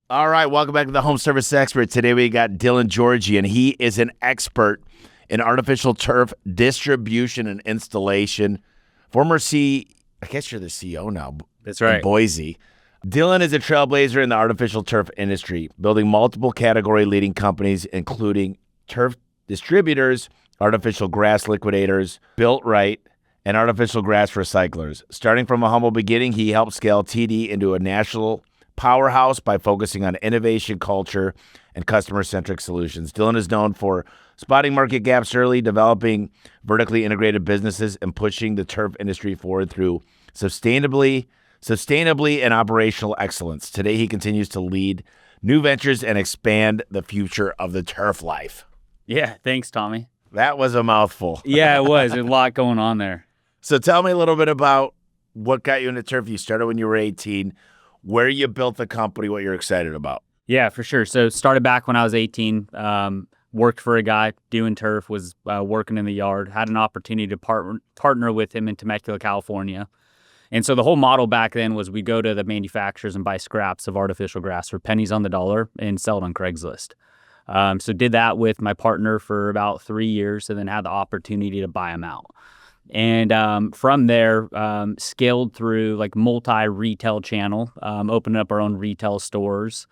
All right, welcome back to the Home Service Expert. Today we got Dillon Georgian. He is an expert in artificial turf distribution and installation. I guess you're the CEO now. That's right. In Boise. Dillon is a trailblazer in the artificial turf industry, building multiple category-leading companies, including turf distributors, artificial grass liquidators, Built Right, and artificial grass recyclers. Starting from a humble beginning, he helped scale TD into a national powerhouse by focusing on innovation, culture, and customer-centric solutions. Dillon is known for spotting market gaps early, developing vertically integrated businesses, and pushing the turf industry forward through sustainably and operational excellence. Today, he continues to lead new ventures and expand the future of the turf life. Yeah, thanks, Tommy. That was a mouthful. Yeah, it was. There's a lot going on there. So tell me a little bit about what got you into turf. You started when you were 18. Where you built the company, what you're excited about. Yeah, for sure. So started back when I was 18, worked for a guy doing turf, was working in the yard, had an opportunity to partner with him in Temecula, California. And so the whole model back then was we go to the manufacturers and buy scraps of artificial grass for pennies on the dollar and sell it on Craigslist. So did that with my partner for about 3 years and then had the opportunity to buy them out. And from there, scaled through like multi-retail channel, opening up our own retail stores,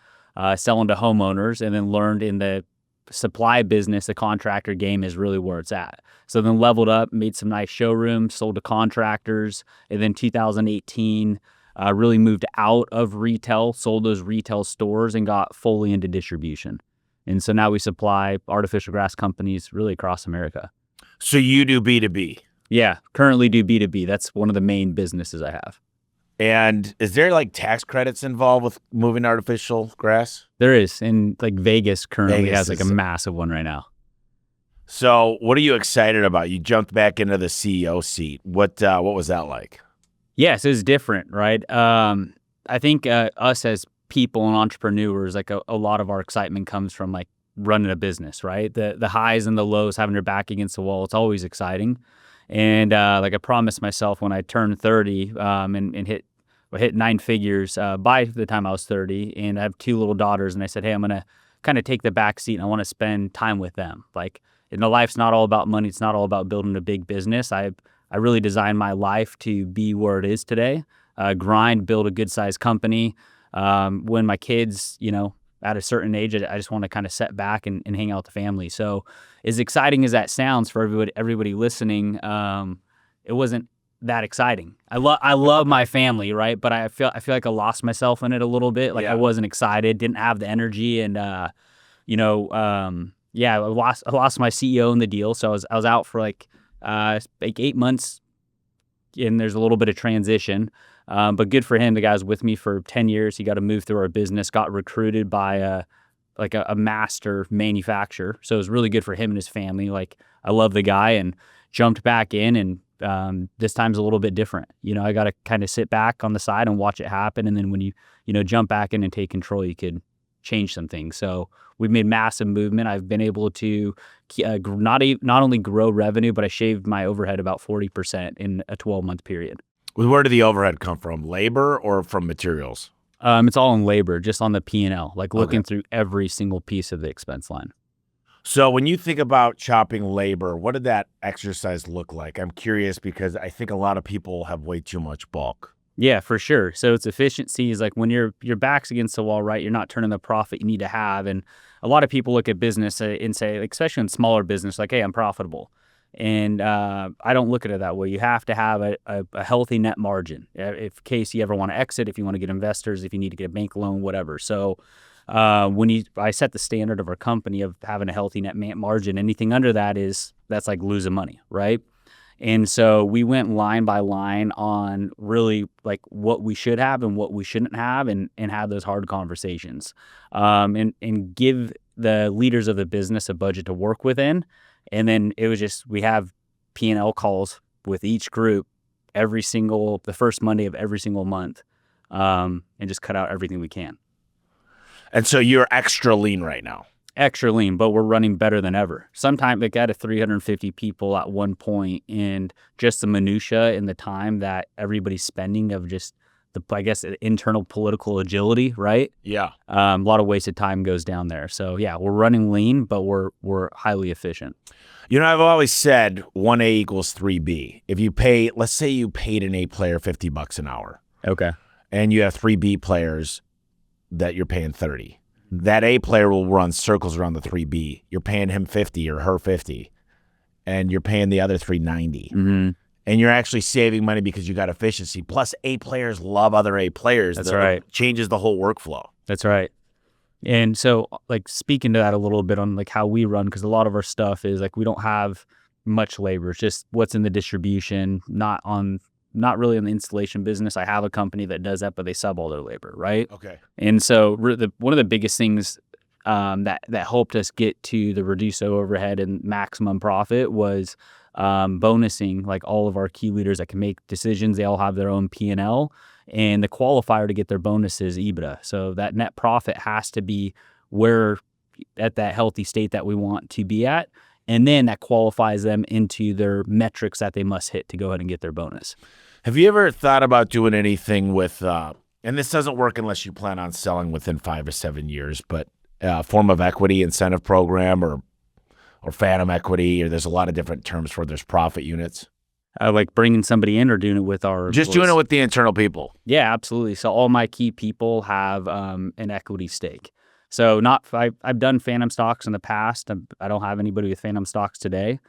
selling to homeowners, and then learned in the supply business, the contractor game is really where it's at. So then leveled up, made some nice showrooms, sold to contractors, and then 2018, really moved out of retail, sold those retail stores, and got fully into distribution. And so now we supply artificial grass companies really across America. So you do B2B? Yeah, currently do B2B. That's one of the main businesses I have. And is there like tax credits involved with moving artificial grass? There is. And like Vegas currently has like a massive one right now. So what are you excited about? You jumped back into the CEO seat. What was that like? Yes, it's different, right? I think us as people and entrepreneurs, like a lot of our excitement comes from like running a business, right? The highs and the lows, having your back against the wall, it's always exciting. And like I promised myself when I turned 30 and hit 9 figures by the time I was 30, and I have 2 little daughters, and I said, hey, I'm going to kind of take the back seat and I want to spend time with them. Like, life's not all about money. It's not all about building a big business. I really designed my life to be where it is today, grind, build a good sized company. When my kids, at a certain age, I just want to kind of set back and hang out with the family. So as exciting as that sounds for everybody listening, it wasn't that exciting. I love my family, right? But I feel like I lost myself in it a little bit. Like I wasn't excited, didn't have the energy, and I lost my CEO in the deal. So I was out for like 8 months, and there's a little bit of transition. But good for him. The guy was with me for 10 years. He got to move through our business, got recruited by a master manufacturer. So it was really good for him and his family. Like, I love the guy, and jumped back in, and this time's a little bit different. I got to kind of sit back on the side and watch it happen. And then when you jump back in and take control, you could change some things. So we've made massive movement. I've been able to not only grow revenue, but I shaved my overhead about 40% in a 12-month period. Where did the overhead come from? Labor or from materials? It's all in labor, just on the P&L, like looking through every single piece of the expense line. So when you think about chopping labor, what did that exercise look like? I'm curious because I think a lot of people have way too much bulk. Yeah, for sure. So it's efficiencies, like when your back's against the wall, right? You're not turning the profit you need to have. And a lot of people look at business and say, especially in smaller business, like, hey, I'm profitable. And I don't look at it that way. You have to have a healthy net margin in case you ever want to exit, if you want to get investors, if you need to get a bank loan, whatever. So I set the standard of our company of having a healthy net margin. Anything under that's like losing money, right? And so we went line by line on really like what we should have and what we shouldn't have, and have those hard conversations, and give the leaders of the business a budget to work within. And then it was just, we have P&L calls with each group the first Monday of every single month, and just cut out everything we can. And so you're extra lean right now. Extra lean, but we're running better than ever. Sometimes like I had 350 people at one point, and just the minutia and the time that everybody's spending of just I guess, internal political agility, right? Yeah. A lot of wasted time goes down there. So yeah, we're running lean, but we're highly efficient. You know, I've always said 1A equals 3B. If you pay, let's say you paid an A player $50 an hour. Okay. And you have 3 B players that you're paying 30. That A player will run circles around the 3B. You're paying him 50 or her 50, and you're paying the other 3 90. Mm-hmm. And you're actually saving money because you got efficiency. Plus, A players love other A players. That's right. Changes the whole workflow. That's right. And so, like, speaking to that a little bit on like how we run, because a lot of our stuff is like we don't have much labor. It's just what's in the distribution, not really in the installation business. I have a company that does that, but they sub all their labor, right? Okay. And so one of the biggest things that helped us get to the reduced overhead and maximum profit was bonusing like all of our key leaders that can make decisions. They all have their own P&L, and the qualifier to get their bonus is EBITDA. So that net profit has to be where at that healthy state that we want to be at. And then that qualifies them into their metrics that they must hit to go ahead and get their bonus. Have you ever thought about doing anything with, and this doesn't work unless you plan on selling within 5 or 7 years, but form of equity incentive program or phantom equity, or there's a lot of different terms for there's profit units. Like bringing somebody in or doing it with our Just employees? doing it with the internal people. Yeah, absolutely. So all my key people have an equity stake. So I've done phantom stocks in the past. I don't have anybody with phantom stocks today.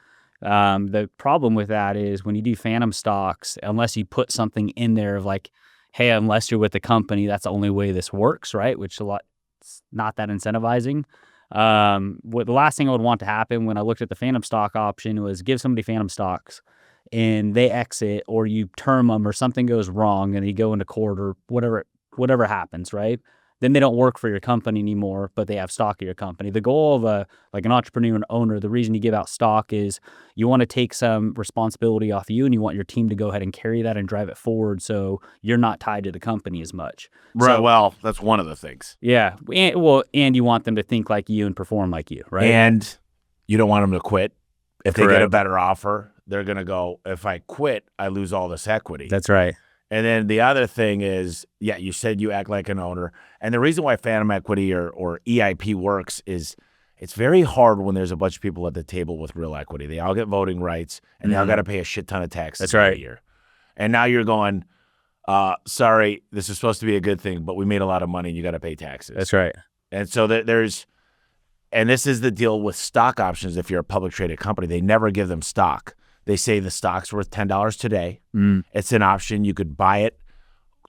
The problem with that is when you do phantom stocks, unless you put something in there of like, hey, unless you're with the company, that's the only way this works, right? Which it's not that incentivizing. The last thing I would want to happen when I looked at the phantom stock option was give somebody phantom stocks and they exit, or you term them, or something goes wrong and you go into court or whatever happens, right? Then they don't work for your company anymore, but they have stock of your company. The goal of an entrepreneur and owner, the reason you give out stock is you want to take some responsibility off you, and you want your team to go ahead and carry that and drive it forward, so you're not tied to the company as much. Right. So, well, that's one of the things. Yeah. And you want them to think like you and perform like you, right? And you don't want them to quit. If they get a Correct. better offer, they're going to go, if I quit, I lose all this equity. That's right. And then the other thing is, yeah, you said you act like an owner. And the reason why phantom equity or EIP works is it's very hard when there's a bunch of people at the table with real equity. They all get voting rights, and they all got to pay a shit ton of taxes That's right. every year. And now you're going, sorry, this is supposed to be a good thing, but we made a lot of money, and you got to pay taxes. That's right. And so and this is the deal with stock options. If you're a public traded company, they never give them stock. They say the stock's worth $10 today. It's an option. You could buy it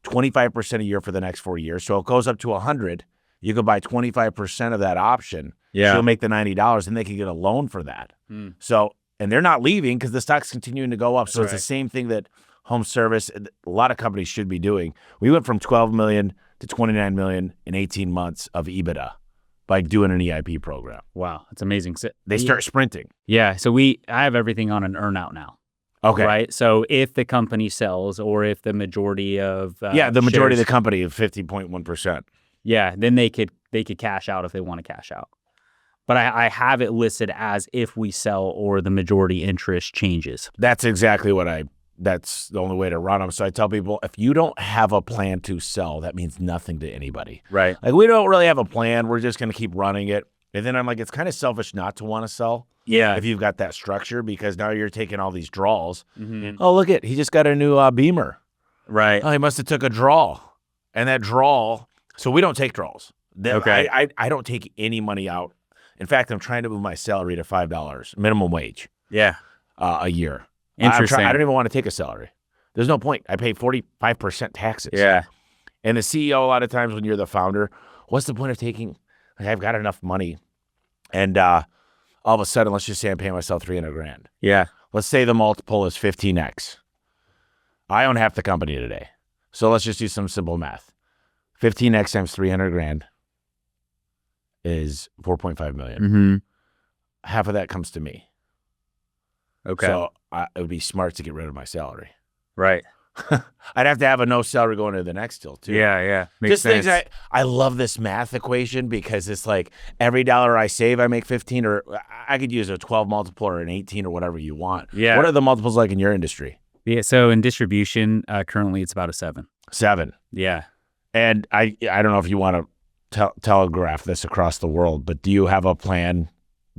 25% a year for the next 4 years. So it goes up to 100. You could buy 25% of that option. Yeah. She'll make the $90, and they can get a loan for that. So, and they're not leaving because the stock's continuing to go up. So it's the same thing that home service, a lot of companies should be doing. We went from 12 million to 29 million in 18 months of EBITDA by doing an EIP program. Wow, that's amazing. So, They start sprinting. Yeah, so I have everything on an earn-out now. Okay. Right? So if the company sells, or if the majority of the majority of shares, the company of 50.1%. yeah, then they could cash out if they want to cash out. But I have it listed as if we sell or the majority interest changes. That's exactly that's the only way to run them. So I tell people, if you don't have a plan to sell, that means nothing to anybody. Right. Like, we don't really have a plan. We're just going to keep running it. And then I'm like, it's kind of selfish not to want to sell. Yeah. If you've got that structure, because now you're taking all these draws. Mm-hmm. Oh, look he just got a new Beamer. Right. Oh, he must have took a draw. And that draw, so we don't take draws. Okay. I don't take any money out. In fact, I'm trying to move my salary to $5 minimum wage Yeah. a year. Interesting. I don't even want to take a salary. There's no point. I pay 45% taxes. Yeah. And the CEO, a lot of times when you're the founder, what's the point of taking, like, I've got enough money. And all of a sudden, let's just say I'm paying myself $300,000. Yeah. Let's say the multiple is 15x. I own half the company today. So let's just do some simple math. 15x times $300,000 is 4.5 million. Mm-hmm. Half of that comes to me. Okay. So it would be smart to get rid of my salary. Right. I'd have to have a no salary going to the next deal too. Yeah. Makes Just sense. things I love this math equation, because it's like every dollar I save, I make 15, or I could use a 12 multiple or an 18 or whatever you want. Yeah. What are the multiples like in your industry? Yeah. So in distribution, currently it's about a 7. 7. Yeah. And I don't know if you want to telegraph this across the world, but do you have a plan?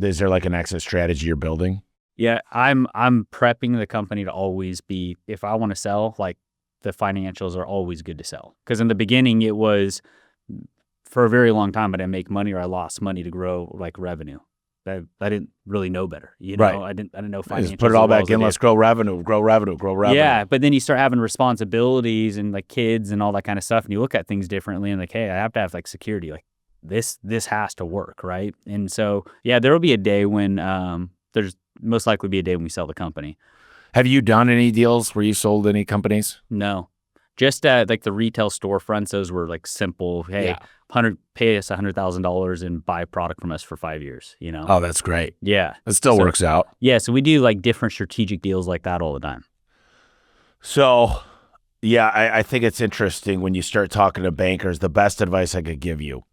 Is there like an exit strategy you're building? Yeah, I'm prepping the company to always be, if I want to sell, like the financials are always good to sell. Because in the beginning, it was for a very long time, I didn't make money or I lost money to grow like revenue. I didn't really know better, you know. Right. I didn't know financials. Just put it as all well back as I in. did. Let's grow revenue, grow revenue, grow revenue. Yeah, but then you start having responsibilities and like kids and all that kind of stuff, and you look at things differently and like, hey, I have to have like security. Like this has to work, right? And so yeah, there will be a day when there's most likely be a day when we sell the company. Have you done any deals where you sold any companies? No, just like the retail storefronts. Those were like simple. Hey, Yeah. pay us $100,000 and buy a product from us for 5 years. You know. Oh, that's great. Yeah, It still So- works out. yeah. So we do like different strategic deals like that all the time. So, yeah, I think it's interesting when you start talking to bankers. The best advice I could give you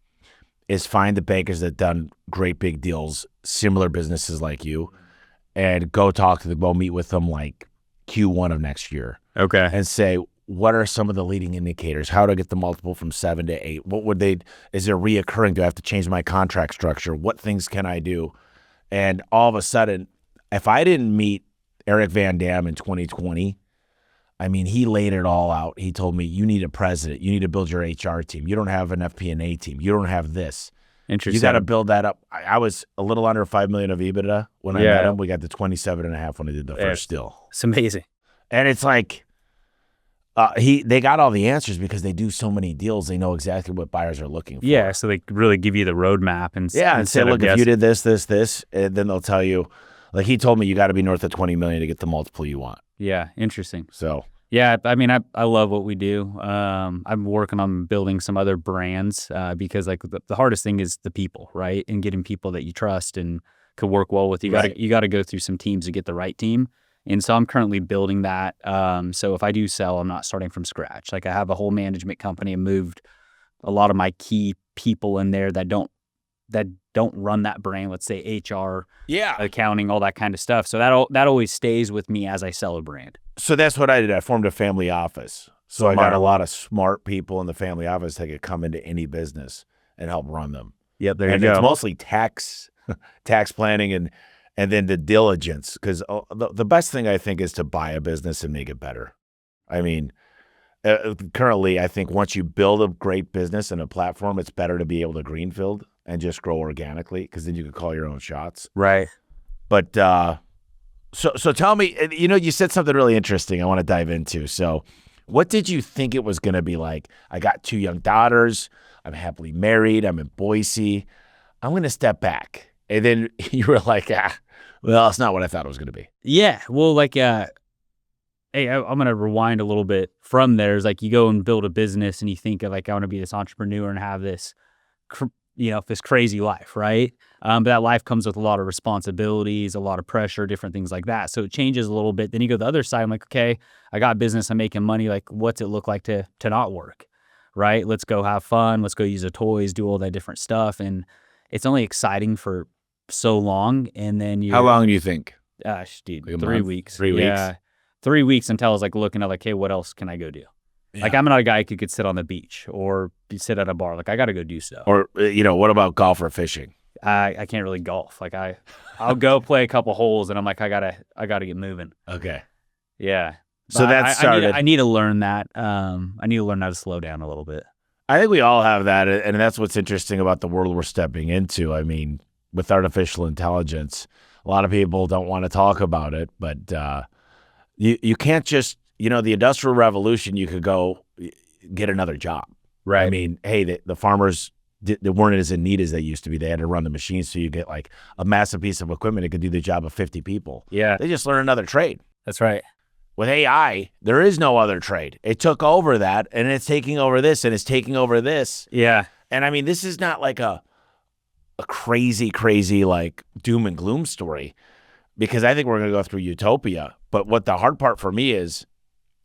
is find the bankers that done great big deals, similar businesses like you, and go talk to them, go meet with them like Q1 of next year Okay. and say, what are some of the leading indicators? How do I get the multiple from 7 to 8? What would they, is there reoccurring? Do I have to change my contract structure? What things can I do? And all of a sudden, if I didn't meet Eric Van Dam in 2020, I mean, he laid it all out. He told me, you need a president. You need to build your HR team. You don't have an FP&A team. You don't have this. Interesting. You got to build that up. I was a little under 5 million of EBITDA when I met him. We got to 27.5 when I did the first deal. It's amazing. And it's like, they got all the answers because they do so many deals. They know exactly what buyers are looking for. Yeah, so they really give you the roadmap and and say, look, if you did this, and then they'll tell you, like he told me, you got to be north of 20 million to get the multiple you want. Yeah, interesting. So yeah, I mean, I love what we do. I'm working on building some other brands because like the hardest thing is the people, right? And getting people that you trust and could work well with. You got to go through some teams to get the right team. And so I'm currently building that. So if I do sell, I'm not starting from scratch. Like I have a whole management company and moved a lot of my key people in there that don't run that brand. Let's say HR, accounting, all that kind of stuff. So that always stays with me as I sell a brand. So that's what I did. I formed a family office. So I got a lot of smart people in the family office that could come into any business and help run them. Yep, there and you go. It's mostly tax planning and then the diligence, because the best thing I think is to buy a business and make it better. I mean, currently, I think once you build a great business and a platform, it's better to be able to greenfield and just grow organically, because then you can call your own shots. Right. But so tell me, you said something really interesting I want to dive into. So what did you think it was going to be like? I got 2 young daughters. I'm happily married. I'm in Boise. I'm going to step back. And then you were like, well, it's not what I thought it was going to be. Yeah. Well, like, hey, I'm going to rewind a little bit from there. It's like you go and build a business and you think of like, I want to be this entrepreneur and have this, this crazy life, right? But that life comes with a lot of responsibilities, a lot of pressure, different things like that. So it changes a little bit. Then you go to the other side. I'm like, okay, I got business. I'm making money. Like, what's it look like to not work, right? Let's go have fun. Let's go use the toys, do all that different stuff. And it's only exciting for so long. And then How long do you think? Gosh, dude, Like 3 month? weeks. 3 weeks? Yeah, 3 weeks until I was like looking at like, hey, what else can I go do? Yeah. Like I'm not a guy who could sit on the beach or sit at a bar. Like I got to go do stuff. Or, what about golf or fishing? I can't really golf. Like I'll go play a couple holes and I'm like, I gotta get moving. Okay. Yeah. So But that started. I need to learn that. I need to learn how to slow down a little bit. I think we all have that, and that's what's interesting about the world we're stepping into. I mean, with artificial intelligence, a lot of people don't want to talk about it, but you can't just, the Industrial Revolution, you could go get another job. Right. I mean, hey, the farmers, they weren't as in need as they used to be. They had to run the machines, so you get like a massive piece of equipment that could do the job of 50 people. Yeah, They just learn another trade. that's right. With AI, there is no other trade. It took over that, and it's taking over this, and it's taking over this. Yeah. And I mean, this is not like a crazy, like doom and gloom story, because I think we're going to go through utopia. But what the hard part for me is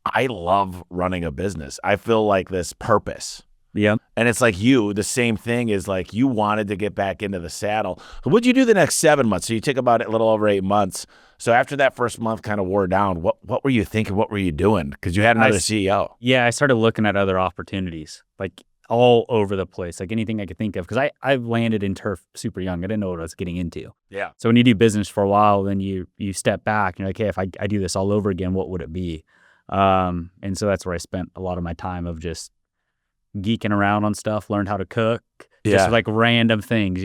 I love running a business. I feel like this purpose. Yeah. And it's like the same thing is like you wanted to get back into the saddle. What'd you do the next 7 months? So you took about a little over 8 months. So after that first month kind of wore down, what were you thinking? What were you doing? Because you had another CEO. Yeah, I started looking at other opportunities, like all over the place, like anything I could think of. Because I landed in turf super young. I didn't know what I was getting into. Yeah. So when you do business for a while, then you step back and you're like, hey, if I do this all over again, what would it be? And so that's where I spent a lot of my time of just geeking around on stuff, learned how to cook, just like random things,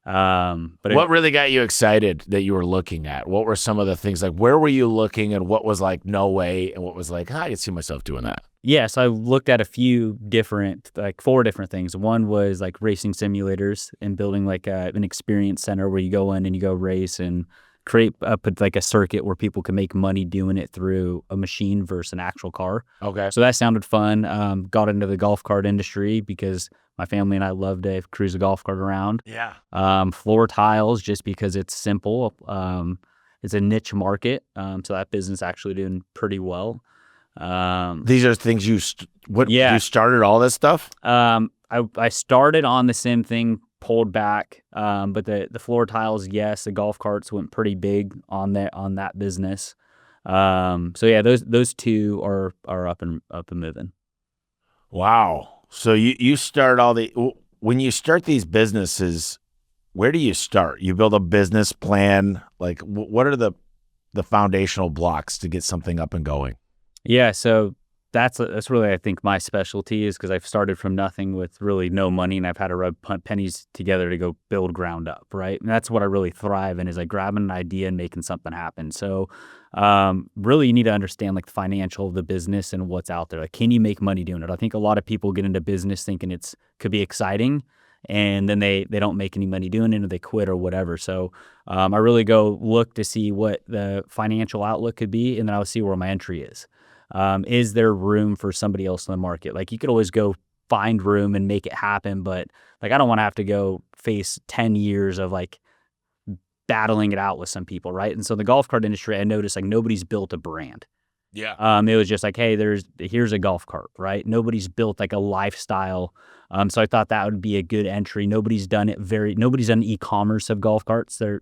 But what really got you excited that you were looking at? What were some of the things, like where were you looking and what was like, no way? And what was like, I can see myself doing that. Yeah, so I looked at a few different, like 4 different things. One was like racing simulators and building like an experience center where you go in and you go race and create like a circuit where people can make money doing it through a machine versus an actual car. Okay. So that sounded fun. Got into the golf cart industry because my family and I love to cruise a golf cart around. Yeah. Floor tiles, just because it's simple. It's a niche market. So that business actually doing pretty well. These are things you started all this stuff? I started on the sim thing, pulled back, but the floor tiles, yes, the golf carts went pretty big on that business. So yeah, those 2 are up and moving. Wow. So you start when you start these businesses, where do you start? You build a business plan. Like what are the foundational blocks to get something up and going? Yeah, so that's really, I think, my specialty is because I've started from nothing with really no money, and I've had to rub pennies together to go build ground up, right? And that's what I really thrive in, is like grabbing an idea and making something happen. So really you need to understand like the financial of the business and what's out there. Like, can you make money doing it? I think a lot of people get into business thinking could be exciting, and then they don't make any money doing it, or they quit or whatever. So I really go look to see what the financial outlook could be, and then I'll see where my entry is. Is there room for somebody else in the market? Like, you could always go find room and make it happen, but like, I don't want to have to go face 10 years of like battling it out with some people, right? And so the golf cart industry, I noticed like nobody's built a brand. Yeah. It was just like, hey, here's a golf cart, right? Nobody's built like a lifestyle. So I thought that would be a good entry. Nobody's done e-commerce of golf carts. They're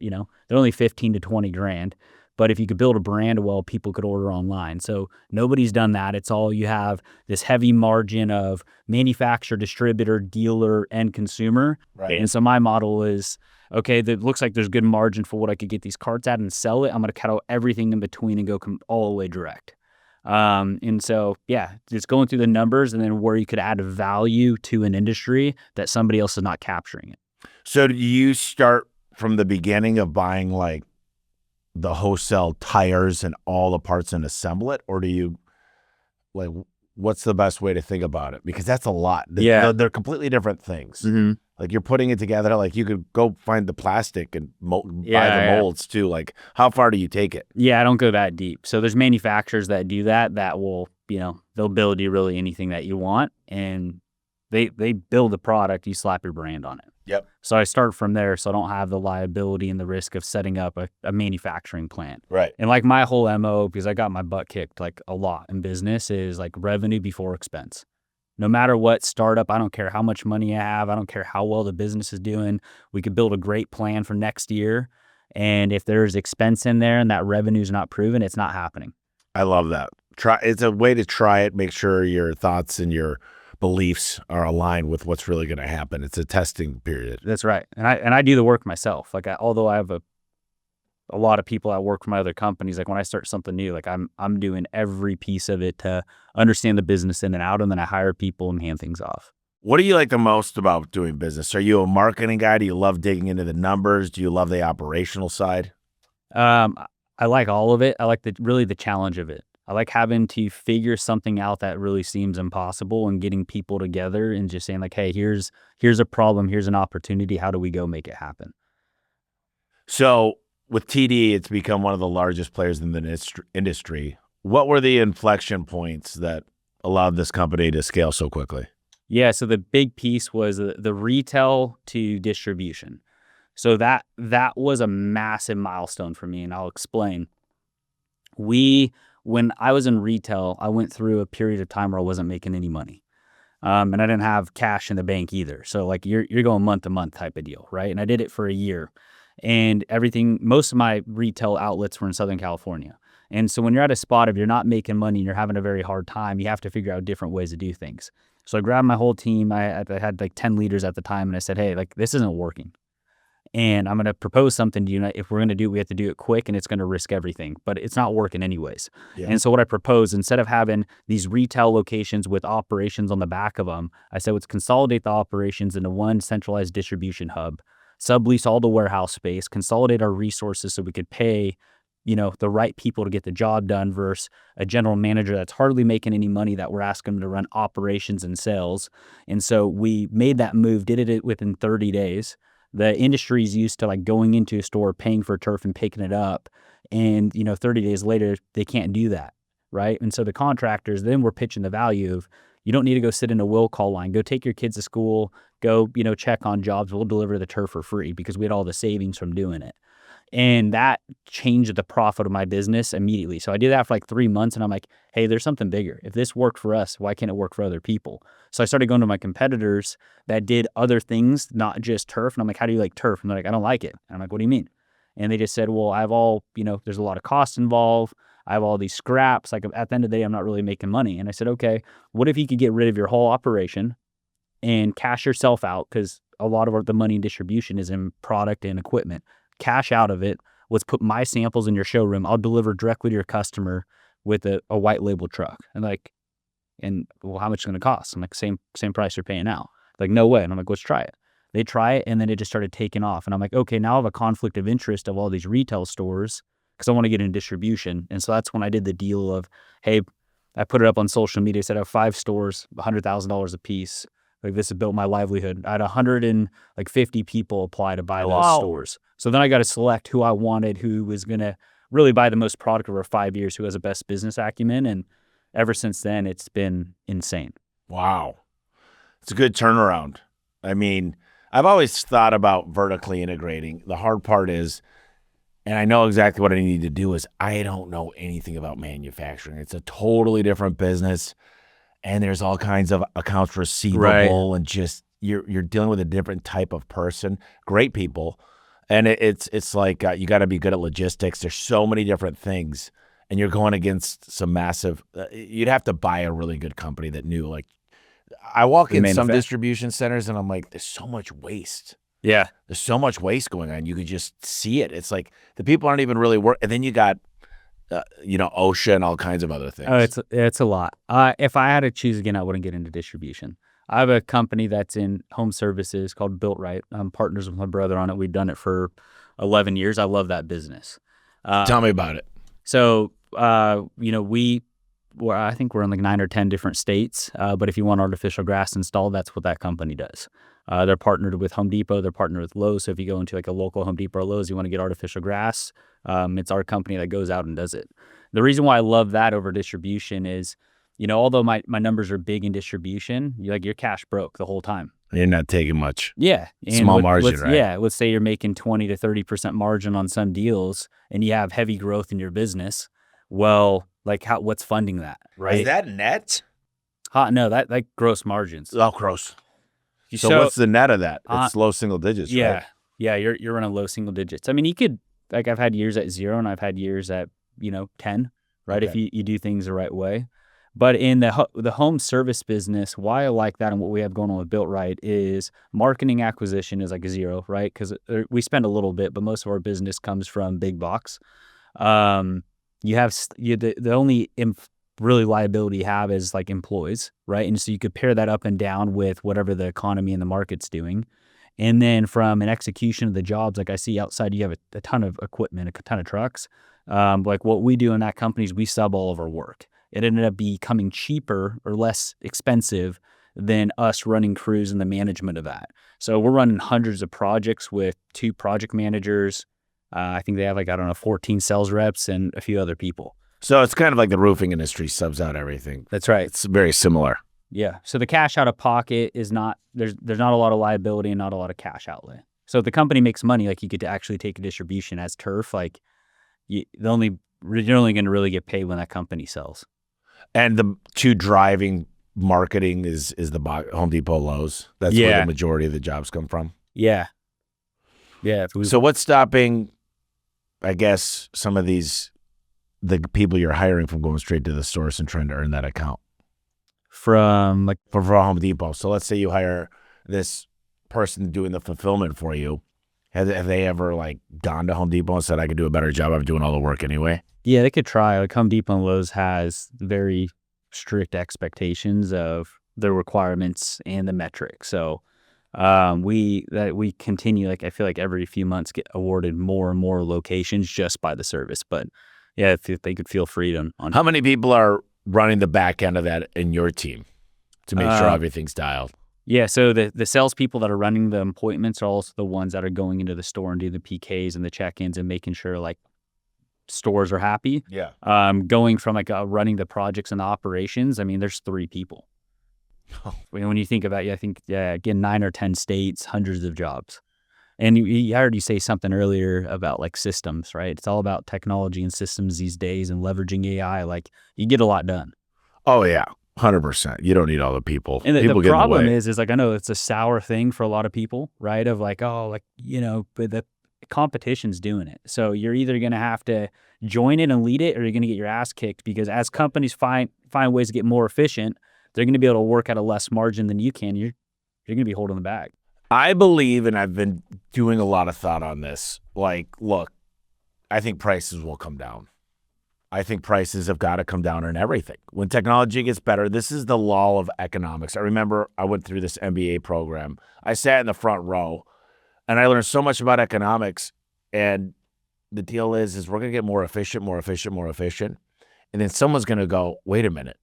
only 15 to 20 grand. But if you could build a brand, well, people could order online. So nobody's done that. It's all, you have this heavy margin of manufacturer, distributor, dealer, and consumer. Right. And so my model is, okay, it looks like there's good margin for what I could get these carts at and sell it. I'm going to cut out everything in between and go all the way direct. And so, yeah, just going through the numbers and then where you could add value to an industry that somebody else is not capturing it. So do you start from the beginning of buying like the wholesale tires and all the parts and assemble it? Or do you, like, what's the best way to think about it? Because that's a lot. They're completely different things. Mm-hmm. Like, you're putting it together, like you could go find the plastic and buy the molds too. Like, how far do you take it? Yeah, I don't go that deep. So there's manufacturers that do that will, they'll build you really anything that you want, and they build the product, you slap your brand on it. Yep. So I start from there, so I don't have the liability and the risk of setting up a manufacturing plant. Right. And like my whole MO, because I got my butt kicked like a lot in business, is like revenue before expense. No matter what startup, I don't care how much money I have, I don't care how well the business is doing, we could build a great plan for next year. And if there's expense in there and that revenue's not proven, it's not happening. I love that. It's a way to try it, make sure your thoughts and your beliefs are aligned with what's really going to happen. It's a testing period. That's right. And I do the work myself. Like, although I have a lot of people that work for my other companies, like when I start something new, like I'm doing every piece of it to understand the business in and out, and then I hire people and hand things off. What do you like the most about doing business? Are you a marketing guy? Do you love digging into the numbers? Do you love the operational side? I like all of it. I like the challenge of it. I like having to figure something out that really seems impossible and getting people together and just saying like, hey, here's a problem, here's an opportunity. How do we go make it happen? So with TD, it's become one of the largest players in the industry. What were the inflection points that allowed this company to scale so quickly? Yeah, so the big piece was the retail to distribution. So that was a massive milestone for me, and I'll explain. When I was in retail, I went through a period of time where I wasn't making any money. And I didn't have cash in the bank either. So like you're going month to month type of deal, right? And I did it for a year. And most of my retail outlets were in Southern California. And so when you're at a spot, if you're not making money and you're having a very hard time, you have to figure out different ways to do things. So I grabbed my whole team. I had like 10 leaders at the time, and I said, hey, like, this isn't working. And I'm going to propose something to you. If we're going to do it, we have to do it quick, and it's going to risk everything, but it's not working anyways. Yeah. And so what I proposed, instead of having these retail locations with operations on the back of them, I said, let's consolidate the operations into one centralized distribution hub, sublease all the warehouse space, consolidate our resources so we could pay, the right people to get the job done versus a general manager that's hardly making any money that we're asking them to run operations and sales. And so we made that move, did it within 30 days. The industry's used to like going into a store, paying for turf and picking it up. And, 30 days later, they can't do that. Right. And so the contractors, then we're pitching the value of, you don't need to go sit in a will call line, go take your kids to school, go, check on jobs. We'll deliver the turf for free because we had all the savings from doing it. And that changed the profit of my business immediately. So I did that for like 3 months, and I'm like, hey, there's something bigger. If this worked for us, why can't it work for other people? So I started going to my competitors that did other things, not just turf. And I'm like, how do you like turf? And they're like, I don't like it. And I'm like, what do you mean? And they just said, well, I have all, there's a lot of costs involved. I have all these scraps. Like at the end of the day, I'm not really making money. And I said, okay, what if you could get rid of your whole operation and cash yourself out? Because a lot of the money in distribution is in product and equipment. Cash out of it. Let's put my samples in your showroom. I'll deliver directly to your customer with a white label truck. And well, how much is it going to cost? I'm like, same price you're paying now. Like, no way. And I'm like, let's try it. They try it, and then it just started taking off. And I'm like, okay, now I have a conflict of interest of all these retail stores because I want to get in distribution. And so that's when I did the deal of, hey, I put it up on social media, said I have 5 stores, $100,000 a piece. Like, this has built my livelihood. I had 150 people apply to buy those stores. So then I got to select who I wanted, who was going to really buy the most product over 5 years, who has the best business acumen. And ever since then, it's been insane. Wow. It's a good turnaround. I mean, I've always thought about vertically integrating. The hard part is, and I know exactly what I need to do, is I don't know anything about manufacturing. It's a totally different business. And there's all kinds of accounts receivable, and just you're dealing with a different type of person. Great people, and it's like you got to be good at logistics. There's so many different things, and you're going against some massive. You'd have to buy a really good company that knew. Like, I walk in some distribution centers, and I'm like, there's so much waste. Yeah, there's so much waste going on. You could just see it. It's like the people aren't even really work, and then you got. OSHA and all kinds of other things. Oh, it's a lot. If I had to choose again, I wouldn't get into distribution. I have a company that's in home services called Built Right. I'm partners with my brother on it. We've done it for 11 years. I love that business. Tell me about it. So, I think we're in like 9 or 10 different states. But if you want artificial grass installed, that's what that company does. They're partnered with Home Depot. They're partnered with Lowe's. So if you go into like a local Home Depot or Lowe's, you want to get artificial grass, it's our company that goes out and does it. The reason why I love that over distribution is, although my numbers are big in distribution, you're cash broke the whole time. You're not taking much. Yeah. And small margin, right? Yeah. Let's say you're making 20 to 30% margin on some deals and you have heavy growth in your business. Well, what's funding that, right? Is that net? No, that gross margins. Oh, gross. So what's the net of that? It's low single digits, yeah, right? Yeah, you're running low single digits. I mean, you could, I've had years at 0 and I've had years at, 10, right? Okay. If you do things the right way. But in the home service business, why I like that and what we have going on with Built Right is marketing acquisition is like a 0, right? Because we spend a little bit, but most of our business comes from big box. You have the only really liability you have is like employees, right? And so you could pair that up and down with whatever the economy and the market's doing. And then from an execution of the jobs, like I see outside, you have a ton of equipment, a ton of trucks. Like what we do in that company is we sub all of our work. It ended up becoming cheaper or less expensive than us running crews and the management of that. So we're running hundreds of projects with 2 project managers. I think they have 14 sales reps and a few other people. So it's kind of like the roofing industry subs out everything. That's right. It's very similar. Yeah. So the cash out of pocket is not, there's not a lot of liability and not a lot of cash outlay. So if the company makes money, you get to actually take a distribution as turf, you're only going to really get paid when that company sells. And the 2 driving marketing is the Home Depot, Lowe's. That's where the majority of the jobs come from. Yeah. Yeah. So what's stopping, I guess, some of the people you're hiring from going straight to the source and trying to earn that account? From like, For Home Depot. So let's say you hire this person doing the fulfillment for you. Have they ever like gone to Home Depot and said, I could do a better job? I'm doing all the work anyway. yeah, they could try. Like Home Depot and Lowe's has very strict expectations of the requirements and the metrics. So we continue, like I feel like every few months get awarded more and more locations just by the service. But yeah, if they could feel free on How many people are running the back end of that in your team to make sure everything's dialed? Yeah, so the salespeople that are running the appointments are also the ones that are going into the store and do the PKs and the check-ins and making sure like stores are happy. Yeah. Going from like running the projects and the operations, I mean, there's 3 people. When you think about it, I think, again, 9 or 10 states, hundreds of jobs. And you heard you say something earlier about like systems, right? It's all about technology and systems these days and leveraging AI. Like you get a lot done. Oh, yeah. 100%. You don't need all the people. And People the get in problem way. is like, I know it's a sour thing for a lot of people, right? Of like, but the competition's doing it. So you're either going to have to join it and lead it, or you're going to get your ass kicked, because as companies find ways to get more efficient, they're going to be able to work at a less margin than you can. You're going to be holding the bag. I believe, and I've been doing a lot of thought on this, like, look, I think prices will come down. I think prices have got to come down on everything. When technology gets better, this is the law of economics. I remember I went through this MBA program. I sat in the front row, and I learned so much about economics. And the deal is we're going to get more efficient. And then someone's going to go, wait a minute,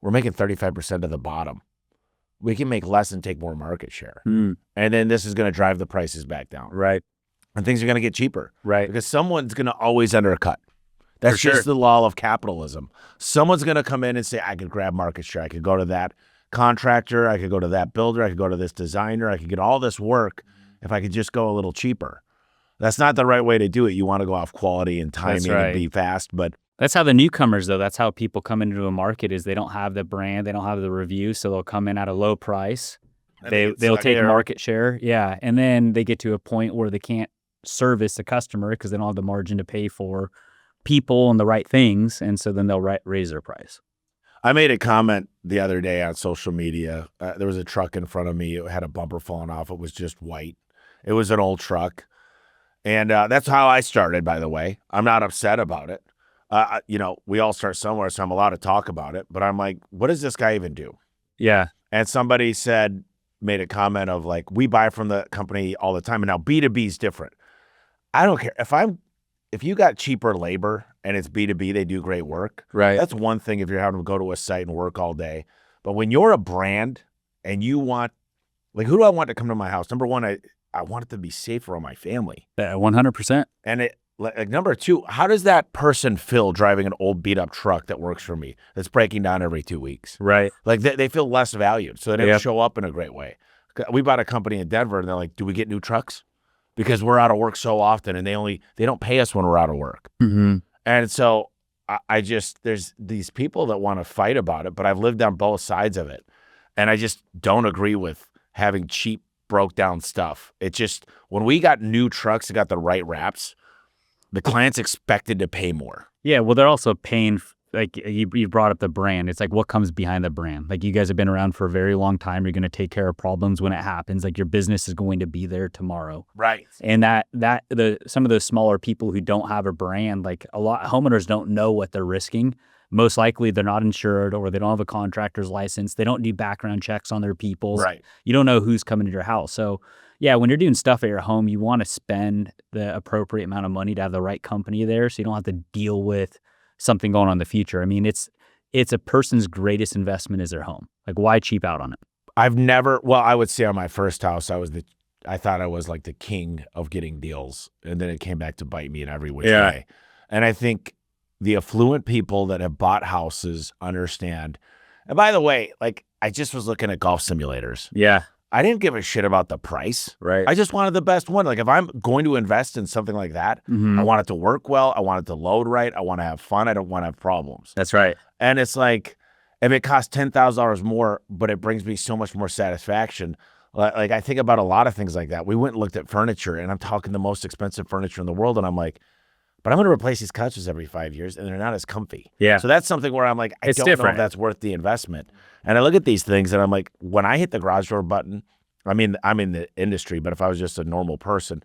we're making 35% of the bottom. We can make less and take more market share. And then this is going to drive the prices back down. Right. And things are going to get cheaper. Right. Because someone's going to always undercut. That's For just sure. the law of capitalism. Someone's going to come in and say, I could grab market share. I could go to that contractor. I could go to that builder. I could go to this designer. I could get all this work if I could just go a little cheaper. That's not the right way to do it. You want to go off quality and timing and be fast. But that's how the newcomers, though, that's how people come into a market, is they don't have the brand, they don't have the review, so they'll come in at a low price. They'll take market share. Yeah. And then they get to a point where they can't service the customer because they don't have the margin to pay for people and the right things. And so then they'll raise their price. I made a comment the other day on social media. There was a truck in front of me. It had a bumper falling off. It was just white. It was an old truck. And that's how I started, by the way. I'm not upset about it. We all start somewhere, so I'm allowed to talk about it. But I'm like, what does this guy even do? Yeah. And somebody made a comment of like, we buy from the company all the time. And now B2B is different. I don't care. If you got cheaper labor and it's B2B, they do great work. Right. That's one thing if you're having to go to a site and work all day. But when you're a brand and you want, like, who do I want to come to my house? Number one, I want it to be safe for all my family. 100%. And like number two, how does that person feel driving an old beat up truck that works for me that's breaking down every 2 weeks? Right. Like they feel less valued. So they don't show up in a great way. We bought a company in Denver and they're like, do we get new trucks? Because we're out of work so often and they don't pay us when we're out of work. Mm-hmm. And so there's these people that want to fight about it, but I've lived on both sides of it. And I just don't agree with having cheap, broke down stuff. It just, when we got new trucks that got the right wraps, the clients expected to pay more. Yeah, well, they're also paying, like you brought up the brand. It's like, what comes behind the brand? Like, you guys have been around for a very long time. You're going to take care of problems when it happens. Like, your business is going to be there tomorrow. Right. And some of those smaller people who don't have a brand, like a lot homeowners don't know what they're risking. Most likely they're not insured, or they don't have a contractor's license. They don't do background checks on their people. Right. You don't know who's coming to your house. So yeah, when you're doing stuff at your home, you want to spend the appropriate amount of money to have the right company there, so you don't have to deal with something going on in the future. I mean, it's a person's greatest investment is their home. Like, why cheap out on it? I would say on my first house, I thought I was like the king of getting deals, and then it came back to bite me in every which way. And I think the affluent people that have bought houses understand. And by the way, like, I just was looking at golf simulators. Yeah. I didn't give a shit about the price. Right. I just wanted the best one. Like, if I'm going to invest in something like that, I want it to work well. I want it to load right. I want to have fun. I don't want to have problems. That's right. And it's like, if it costs $10,000 more, but it brings me so much more satisfaction, Like I think about a lot of things like that. We went and looked at furniture, and I'm talking the most expensive furniture in the world, and I'm like, but I'm going to replace these couches every 5 years, and they're not as comfy. Yeah. So that's something where I'm like, I It's don't know different. if that's worth the investment. And I look at these things, and I'm like, when I hit the garage door button, I mean, I'm in the industry, but if I was just a normal person,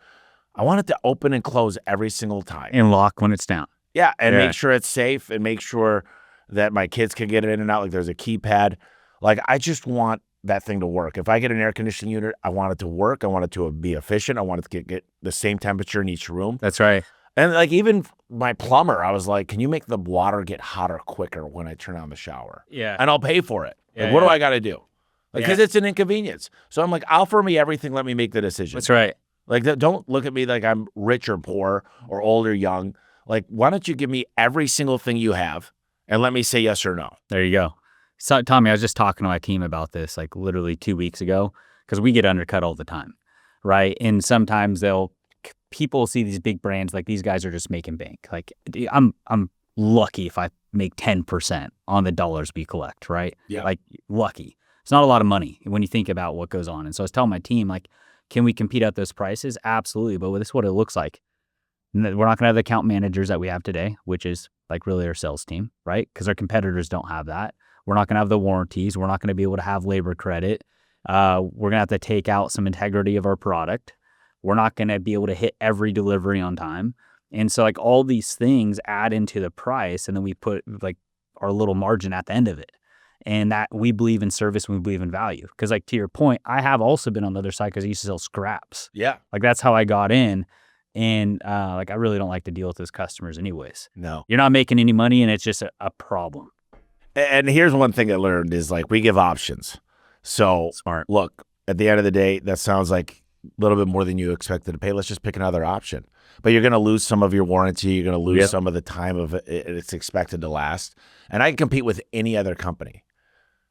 I want it to open and close every single time. And lock when it's down. Yeah, and Yeah. make sure it's safe, and make sure that my kids can get in and out. Like there's a keypad. Like I just want that thing to work. If I get an air conditioning unit, I want it to work. I want it to be efficient. I want it to get the same temperature in each room. That's right. And like even my plumber, I was like, can you make the water get hotter quicker when I turn on the shower? Yeah. And I'll pay for it. Yeah, Like, what do yeah. I got to do? Because it's an inconvenience. So I'm like, offer me everything. Let me make the decision. That's right. Like, don't look at me like I'm rich or poor or old or young. Like, why don't you give me every single thing you have and let me say yes or no? There you go. So, Tommy, I was just talking to my team about this like literally 2 weeks ago because we get undercut all the time, right? And sometimes people see these big brands like these guys are just making bank. Like I'm lucky if I make 10% on the dollars we collect, right? Yeah. Like lucky. It's not a lot of money when you think about what goes on. And so I was telling my team, like, can we compete at those prices? Absolutely. But this is what it looks like. We're not going to have the account managers that we have today, which is like really our sales team, right? Because our competitors don't have that. We're not going to have the warranties. We're not going to be able to have labor credit. We're going to have to take out some integrity of our product. We're not going to be able to hit every delivery on time. And so like all these things add into the price, and then we put like our little margin at the end of it. And that we believe in service and we believe in value. Because like to your point, I have also been on the other side because I used to sell scraps. Yeah. Like that's how I got in. And like I really don't like to deal with those customers anyways. No. You're not making any money and it's just a problem. And here's one thing I learned is like we give options. So Smart. Look, at the end of the day, that sounds like a little bit more than you expected to pay. Let's just pick another option. But you're going to lose some of your warranty. You're going to lose some of the time of it's expected to last. And I can compete with any other company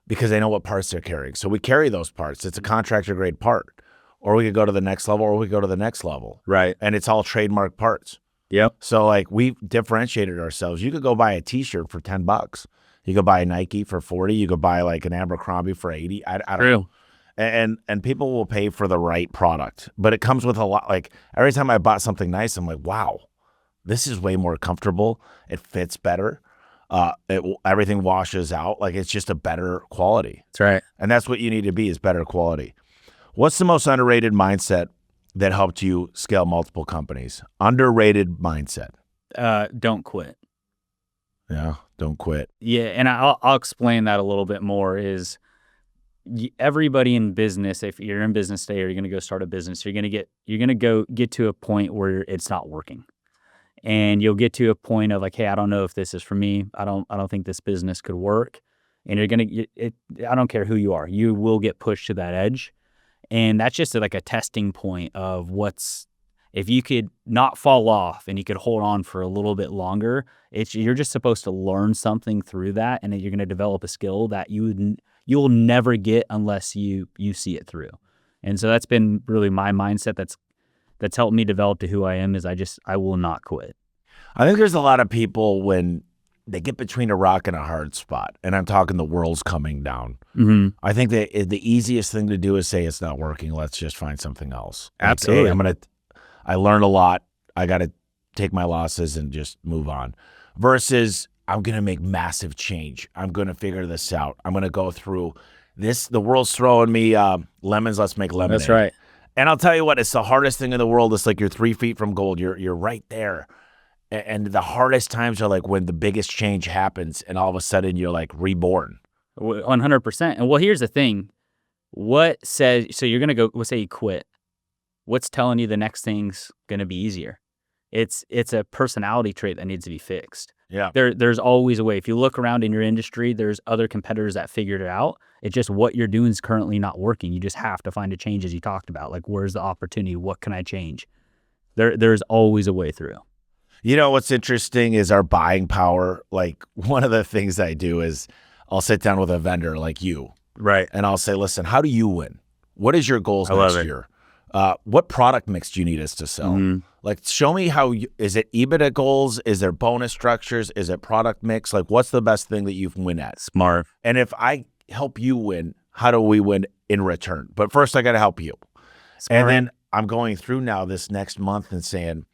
because they know what parts they're carrying. So we carry those parts. It's a contractor grade part. Or we could go to the next level, or we could go to the next level. Right. And it's all trademark parts. Yep. So like we've differentiated ourselves. You could go buy a t-shirt for $10. You could buy a Nike for 40. You could buy like an Abercrombie for 80. I don't know. And people will pay for the right product. But it comes with a lot. Like every time I bought something nice, I'm like, wow, this is way more comfortable. It fits better. Everything washes out. Like it's just a better quality. That's right. And that's what you need to be is better quality. What's the most underrated mindset that helped you scale multiple companies? Underrated mindset. Don't quit. Yeah, don't quit. Yeah, and I'll explain that a little bit more is everybody in business, if you're in business today or you're going to go start a business, you're going to go get to a point where it's not working. And you'll get to a point of like, hey, I don't know if this is for me. I don't think this business could work. And you're going to I don't care who you are. You will get pushed to that edge. And that's just like a testing point of if you could not fall off and you could hold on for a little bit longer, you're just supposed to learn something through that, and then you're going to develop a skill that you'll never get unless you see it through. And so that's been really my mindset that's helped me develop to who I am is I will not quit. I think there's a lot of people when they get between a rock and a hard spot, and I'm talking the world's coming down. Mm-hmm. I think that the easiest thing to do is say it's not working. Let's just find something else. Absolutely. Like, hey, I learned a lot. I got to take my losses and just move on. Versus I'm going to make massive change. I'm going to figure this out. I'm going to go through this. The world's throwing me lemons. Let's make lemonade. That's right. And I'll tell you what, it's the hardest thing in the world. It's like you're 3 feet from gold. You're right there. And the hardest times are like when the biggest change happens and all of a sudden you're like reborn. 100%. And well, here's the thing. What says, so you're going to go, let's say you quit. What's telling you the next thing's going to be easier? It's a personality trait that needs to be fixed. Yeah. There's always a way. If you look around in your industry, there's other competitors that figured it out. It's just what you're doing is currently not working. You just have to find a change as you talked about. Like, where's the opportunity? What can I change? There's always a way through. You know, what's interesting is our buying power. Like one of the things I do is I'll sit down with a vendor like you. Right. And I'll say, listen, how do you win? What is your goals next year? What product mix do you need us to sell? Mm-hmm. Like, show me is it EBITDA goals? Is there bonus structures? Is it product mix? Like, what's the best thing that you can win at? Smart. And if I help you win, how do we win in return? But first, I got to help you. Smart. And then I'm going through now this next month and saying,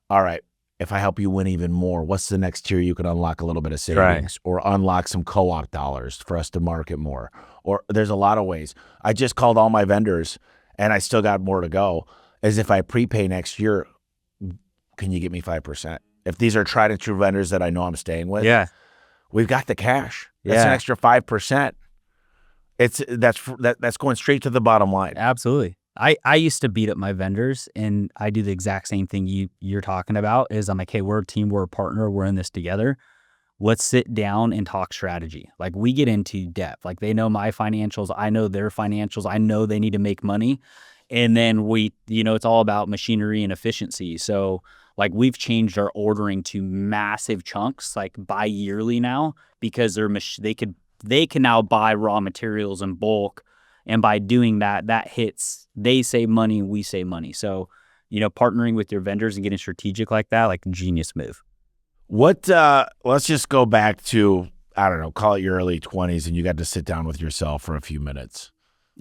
all right, if I help you win even more, what's the next tier you can unlock a little bit of savings or unlock some co-op dollars for us to market more? Or there's a lot of ways. I just called all my vendors and I still got more to go. As if I prepay next year, can you get me 5%? If these are tried and true vendors that I know I'm staying with, we've got the cash. That's an extra 5%. That's going straight to the bottom line. Absolutely. I used to beat up my vendors, and I do the exact same thing you're talking about. Is I'm like, hey, we're a team, we're a partner, we're in this together. Let's sit down and talk strategy. Like, we get into depth. Like, they know my financials, I know their financials, I know they need to make money, and then it's all about machinery and efficiency. So like, we've changed our ordering to massive chunks, like bi-yearly now, because they can now buy raw materials in bulk. And by doing that hits, they save money, we save money. So, partnering with your vendors and getting strategic like that, like, genius move. Let's just go back to, I don't know, call it your early 20s, and you got to sit down with yourself for a few minutes.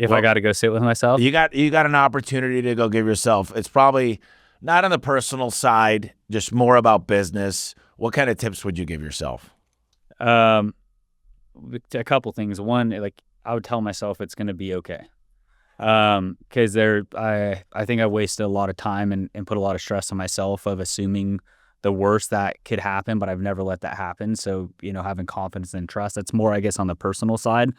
I got to go sit with myself? You got an opportunity to go give yourself, it's probably not on the personal side, just more about business. What kind of tips would you give yourself? A couple things. One, like, I would tell myself it's going to be okay. Because I think I wasted a lot of time and put a lot of stress on myself of assuming the worst that could happen, but I've never let that happen. So, having confidence and trust, that's more, I guess, on the personal side.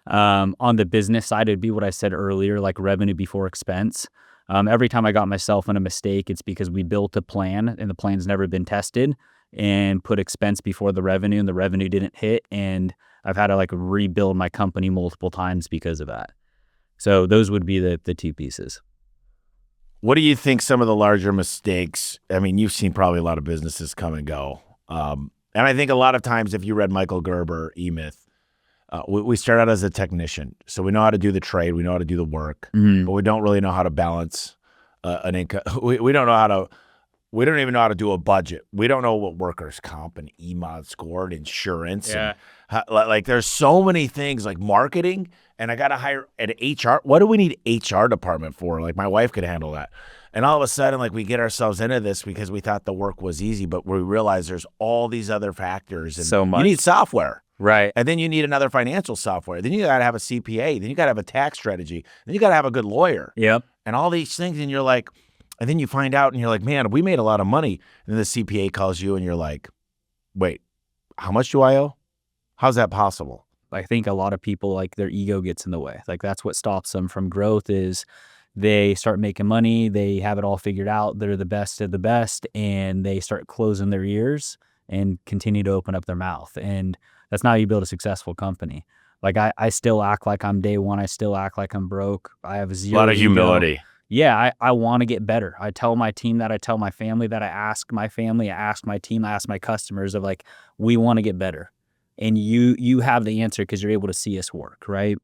On the business side, it'd be what I said earlier, like revenue before expense. Every time I got myself in a mistake, it's because we built a plan and the plan's never been tested, and put expense before the revenue, and the revenue didn't hit. And I've had to like rebuild my company multiple times because of that. So those would be the two pieces. What do you think some of the larger mistakes? I mean, you've seen probably a lot of businesses come and go. And I think a lot of times, if you read Michael Gerber, E-Myth, we start out as a technician. So we know how to do the trade. We know how to do the work, but we don't really know how to balance an income. We don't know how to. We don't even know how to do a budget. We don't know what workers' comp and EMOD scored, insurance. Yeah. And like, there's so many things like marketing, and I got to hire an HR. What do we need HR department for? Like, my wife could handle that. And all of a sudden, like, we get ourselves into this because we thought the work was easy, but we realize there's all these other factors. And so much. You need software. Right. And then you need another financial software. Then you got to have a CPA. Then you got to have a tax strategy. Then you got to have a good lawyer. Yep. And all these things, and you're like, and then you find out and you're like, man, we made a lot of money. And then the CPA calls you and you're like, wait, how much do I owe? How's that possible? I think a lot of people, like, their ego gets in the way. Like, that's what stops them from growth is they start making money. They have it all figured out. They're the best of the best. And they start closing their ears and continue to open up their mouth. And that's not how you build a successful company. Like, I still act like I'm day one. I still act like I'm broke. I have zero A lot of ego. humility. Yeah, I want to get better. I tell my team that. I tell my family that. I ask my family. I ask my team. I ask my customers of, like, we want to get better. And you have the answer because you're able to see us work, right?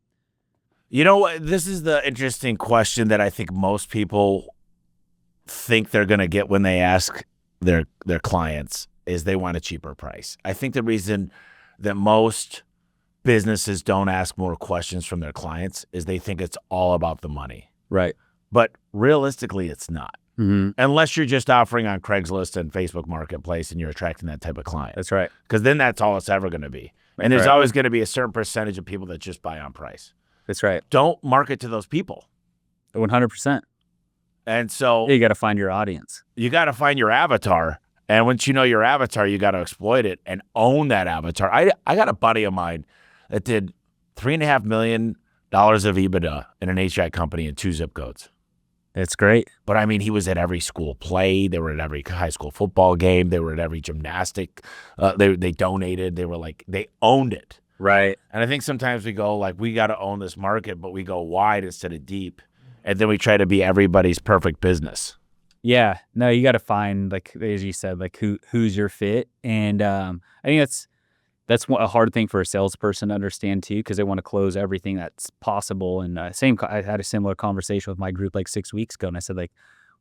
You know what? This is the interesting question that I think most people think they're going to get when they ask their clients is they want a cheaper price. I think the reason that most businesses don't ask more questions from their clients is they think it's all about the money. Right. But realistically, it's not. Mm-hmm. Unless you're just offering on Craigslist and Facebook Marketplace and you're attracting that type of client. That's right. Because then that's all it's ever going to be. And there's always going to be a certain percentage of people that just buy on price. That's right. Don't market to those people. 100%. And so you got to find your audience. You got to find your avatar. And once you know your avatar, you got to exploit it and own that avatar. I got a buddy of mine that did $3.5 million of EBITDA in an HVAC company in 2 zip codes. It's great. But I mean, he was at every school play. They were at every high school football game. They were at every gymnastic. They donated. They were like, they owned it. Right. And I think sometimes we go like, we got to own this market, but we go wide instead of deep. And then we try to be everybody's perfect business. Yeah. No, you got to find, like, as you said, like, who's your fit. And I think that's a hard thing for a salesperson to understand too, because they want to close everything that's possible. And I had a similar conversation with my group like 6 weeks ago, and I said, like,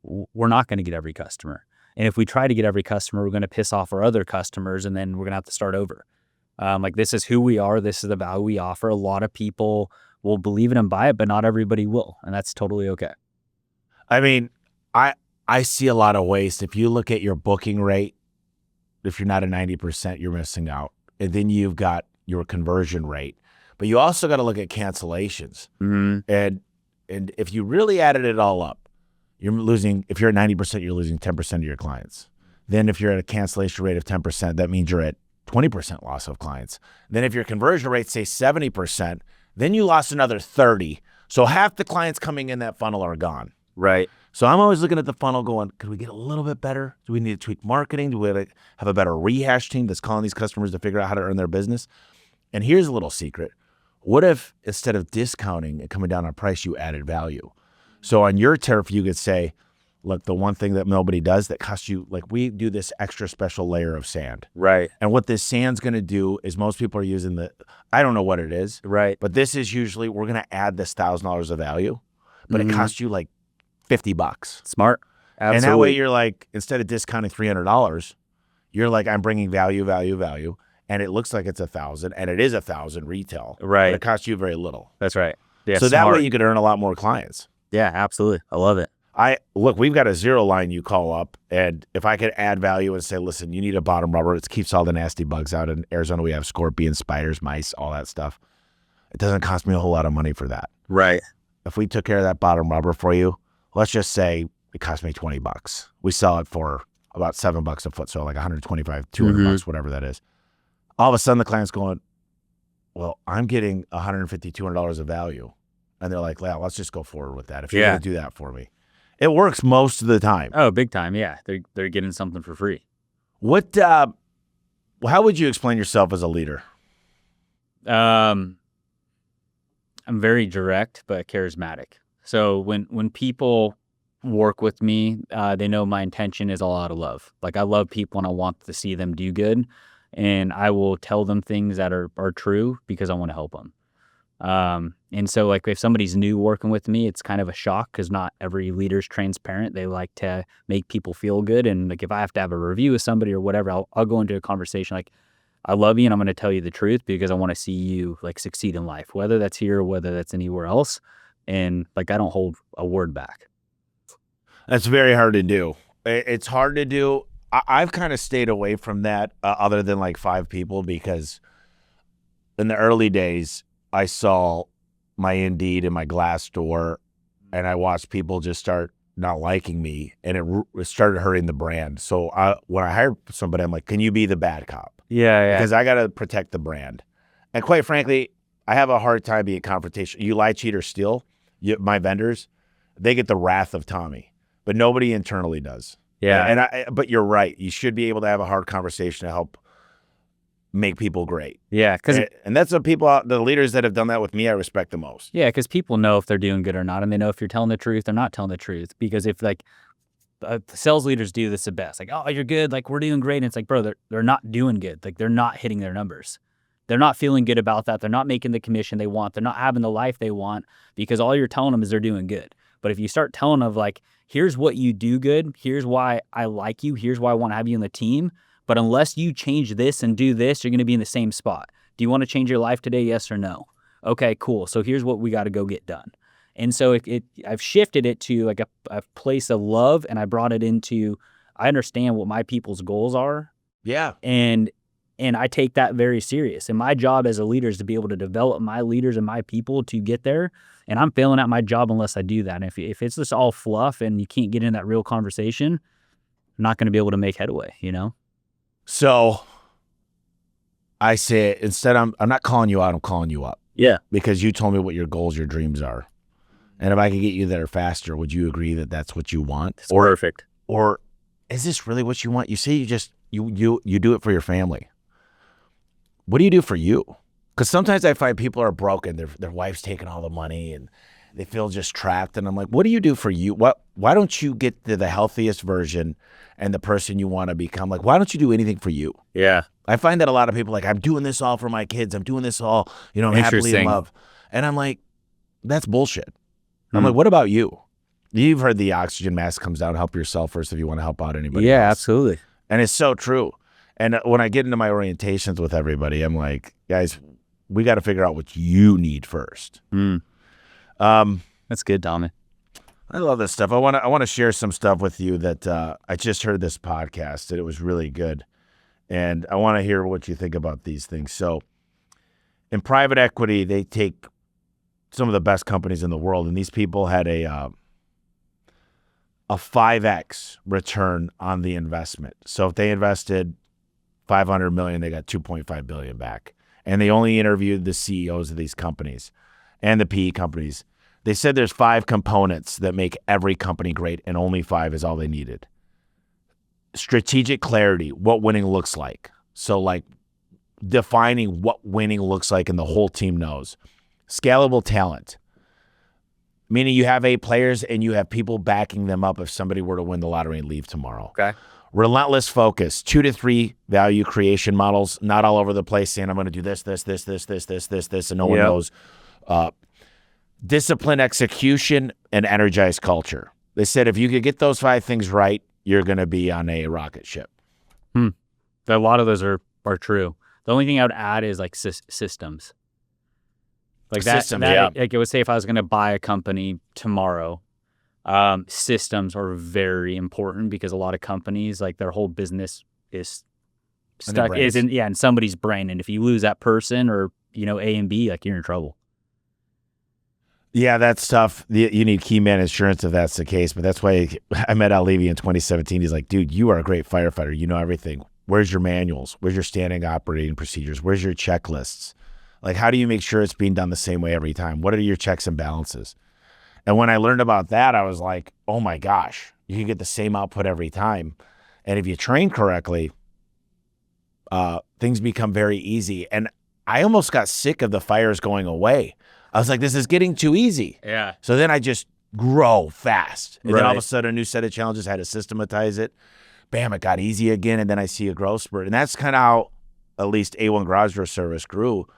we're not going to get every customer, and if we try to get every customer, we're going to piss off our other customers, and then we're going to have to start over. Like, this is who we are. This is the value we offer. A lot of people will believe it and buy it, but not everybody will. And that's totally okay. I mean, I see a lot of waste. If you look at your booking rate, if you're not at 90%, you're missing out. And then you've got your conversion rate. But you also got to look at cancellations. And if you really added it all up, you're losing, if you're at 90%, you're losing 10% of your clients. Then if you're at a cancellation rate of 10%, that means you're at 20% loss of clients. Then if your conversion rate, say 70%, then you lost another 30. So half the clients coming in that funnel are gone. Right. So I'm always looking at the funnel going, could we get a little bit better? Do we need to tweak marketing? Do we have a better rehash team that's calling these customers to figure out how to earn their business? And here's a little secret. What if instead of discounting and coming down on price, you added value? So on your turf, you could say, look, the one thing that nobody does that costs you, like we do this extra special layer of sand. Right. And what this sand's going to do is most people are using I don't know what it is. Right. But this is usually, we're going to add this $1,000 of value, but it costs you like $50. Smart. Absolutely. And that way you're like, instead of discounting $300, you're like, I'm bringing value. And it looks like it's 1,000 and it is 1,000 retail. Right. But it costs you very little. That's right. Yeah. So that way you could earn a lot more clients. Yeah, absolutely. I love it. Look, we've got a zero line you call up, and if I could add value and say, listen, you need a bottom rubber, it keeps all the nasty bugs out. In Arizona, we have scorpions, spiders, mice, all that stuff. It doesn't cost me a whole lot of money for that. Right. If we took care of that bottom rubber for you, let's just say it cost me $20. We sell it for about $7 a foot, so like 125, 200 bucks, whatever that is. All of a sudden, the client's going, well, I'm getting $150, $200 of value. And they're like, well, let's just go forward with that. If you're going to do that for me. It works most of the time. Oh, big time. Yeah. They're getting something for free. How would you explain yourself as a leader? I'm very direct, but charismatic. So when people work with me, they know my intention is all out of love. Like I love people and I want to see them do good. And I will tell them things that are true because I want to help them. And so like if somebody's new working with me, it's kind of a shock because not every leader's transparent. They like to make people feel good. And like if I have to have a review with somebody or whatever, I'll go into a conversation like, I love you and I'm going to tell you the truth because I want to see you like succeed in life, whether that's here or whether that's anywhere else. And like I don't hold a word back. That's very hard to do. It's hard to do. I've kind of stayed away from that other than like 5 people because in the early days, I saw my Indeed and my Glassdoor, and I watched people just start not liking me, and it started hurting the brand. So when I hired somebody, I'm like, can you be the bad cop? Yeah. Because I got to protect the brand. And quite frankly, I have a hard time being confrontational. You lie, cheat, or steal, my vendors, they get the wrath of Tommy, but nobody internally does. Yeah. But you're right. You should be able to have a hard conversation to help make people great. Yeah. And that's what the leaders that have done that with me, I respect the most. Yeah. Because people know if they're doing good or not. And they know if you're telling the truth or not telling the truth. Because if like sales leaders do this the best, like, oh, you're good. Like we're doing great. And it's like, bro, they're not doing good. Like they're not hitting their numbers. They're not feeling good about that. They're not making the commission they want. They're not having the life they want because all you're telling them is they're doing good. But if you start telling them like, here's what you do good. Here's why I like you. Here's why I want to have you on the team. But unless you change this and do this, you're going to be in the same spot. Do you want to change your life today? Yes or no? Okay, cool. So here's what we got to go get done. And so I've shifted it to like a place of love, and I brought it into, I understand what my people's goals are. Yeah. And I take that very serious. And my job as a leader is to be able to develop my leaders and my people to get there. And I'm failing at my job unless I do that. And if it's just all fluff and you can't get in that real conversation, I'm not going to be able to make headway, you know? So I say instead, I'm not calling you out, I'm calling you up. Yeah. Because you told me what your goals, your dreams are. And if I could get you there faster, would you agree that that's what you want? It's perfect. Or is this really what you want? You say you do it for your family. What do you do for you? Because sometimes I find people are broken. Their wife's taking all the money and they feel just trapped. And I'm like, what do you do for you? Why don't you get to the healthiest version and the person you want to become? Like, why don't you do anything for you? Yeah. I find that a lot of people like, I'm doing this all for my kids. I'm doing this all, happily in love. And I'm like, that's bullshit. I'm like, what about you? You've heard the oxygen mask comes down, help yourself first if you want to help out anybody else. Absolutely. And it's so true. And when I get into my orientations with everybody, I'm like, guys, we got to figure out what you need first. That's good, Dominic. I love this stuff. I want to share some stuff with you that I just heard this podcast and it was really good. And I want to hear what you think about these things. So in private equity, they take some of the best companies in the world, and these people had a 5x return on the investment. So if they invested $500 million, they got $2.5 billion back. And they only interviewed the CEOs of these companies and the PE companies. They said there's 5 components that make every company great, and only 5 is all they needed. Strategic clarity, what winning looks like. So like defining what winning looks like and the whole team knows. Scalable talent, meaning you have 8 players and you have people backing them up if somebody were to win the lottery and leave tomorrow. Okay. Relentless focus, 2 to 3 value creation models, not all over the place saying I'm going to do this, and no one knows. Discipline, execution, and energized culture. They said if you could get those 5 things right, you're going to be on a rocket ship. A lot of those are true. The only thing I would add is like systems. Like that, like it would say if I was going to buy a company tomorrow, systems are very important because a lot of companies, like their whole business is stuck in somebody's brain. And if you lose that person or, A and B, like you're in trouble. Yeah, that's tough. You need key man insurance if that's the case. But that's why I met Al Levy in 2017. He's like, dude, you are a great firefighter. You know everything. Where's your manuals? Where's your standing operating procedures? Where's your checklists? Like, how do you make sure it's being done the same way every time? What are your checks and balances? And when I learned about that, I was like, oh my gosh, you can get the same output every time. And if you train correctly, things become very easy. And I almost got sick of the fires going away. I was like, this is getting too easy. Yeah. So then I just grow fast. And then all of a sudden, a new set of challenges, I had to systematize it. Bam, it got easy again. And then I see a growth spurt. And that's kind of how at least A1 Garage Door Service grew,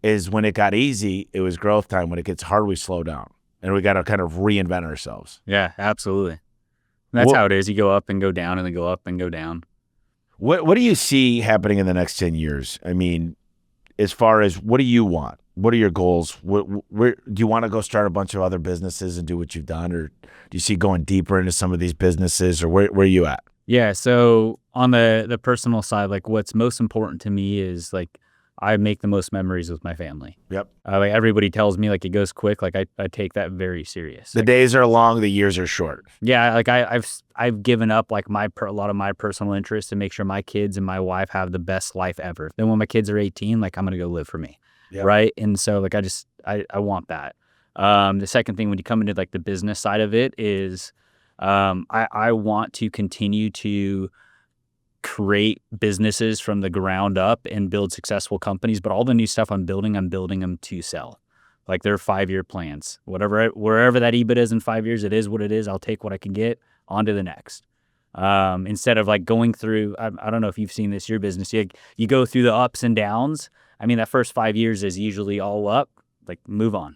is when it got easy, it was growth time. When it gets hard, we slow down. And we got to kind of reinvent ourselves. Yeah, absolutely. And that's how it is. You go up and go down and then go up and go down. What do you see happening in the next 10 years? I mean, as far as what do you want? What are your goals? Where do you want to go start a bunch of other businesses and do what you've done? Or do you see going deeper into some of these businesses? Or where are you at? Yeah, so on the personal side, like what's most important to me is like I make the most memories with my family. Yep. Like everybody tells me like it goes quick. Like I take that very serious. The days are long, the years are short. Yeah, like I've given up like a lot of my personal interests to make sure my kids and my wife have the best life ever. Then when my kids are 18, like I'm gonna go live for me. Yep. Right. And so like I want that. The second thing when you come into like the business side of it is I want to continue to create businesses from the ground up and build successful companies, but all the new stuff I'm building them to sell. Like they're 5-year plans. Wherever that EBIT is in 5 years, it is what it is. I'll take what I can get on to the next. Instead of like going through, I don't know if you've seen this, your business, you go through the ups and downs. I mean, that first 5 years is usually all up, like move on.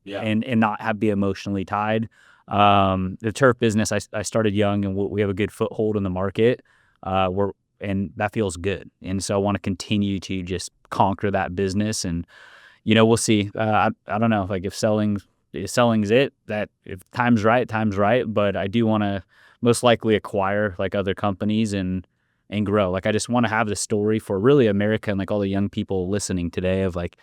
Yeah. And not be emotionally tied. The turf business, I started young and we have a good foothold in the market. And that feels good. And so I want to continue to just conquer that business. And, we'll see. I don't know like if selling's it, that if time's right. But I do want to most likely acquire like other companies and grow. Like I just want to have the story for really America and like all the young people listening today of like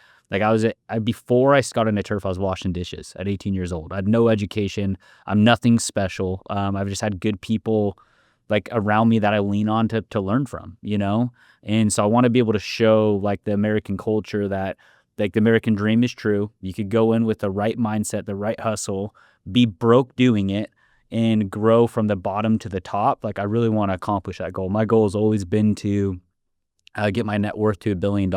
before I got into turf, I was washing dishes at 18 years old. I had no education. I'm nothing special. I've just had good people like around me that I lean on to learn from, And so I want to be able to show like the American culture that like the American dream is true. You could go in with the right mindset, the right hustle, be broke doing it, and grow from the bottom to the top. Like I really want to accomplish that goal. My goal has always been to get my net worth to $1 billion.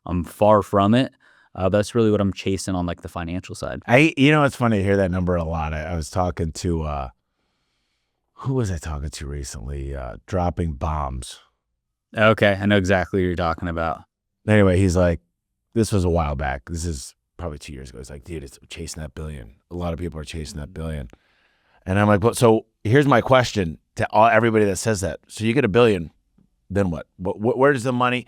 I'm far from it. That's really what I'm chasing on like the financial side. It's funny to hear that number a lot. I was talking to, who was I talking to recently? Dropping bombs. Okay. I know exactly what you're talking about. Anyway, he's like, this was a while back. This is probably 2 years ago. He's like, dude, it's chasing that billion. A lot of people are chasing that billion. And I'm like, well, so here's my question to everybody that says that. So you get $1 billion, then what? Where does the money?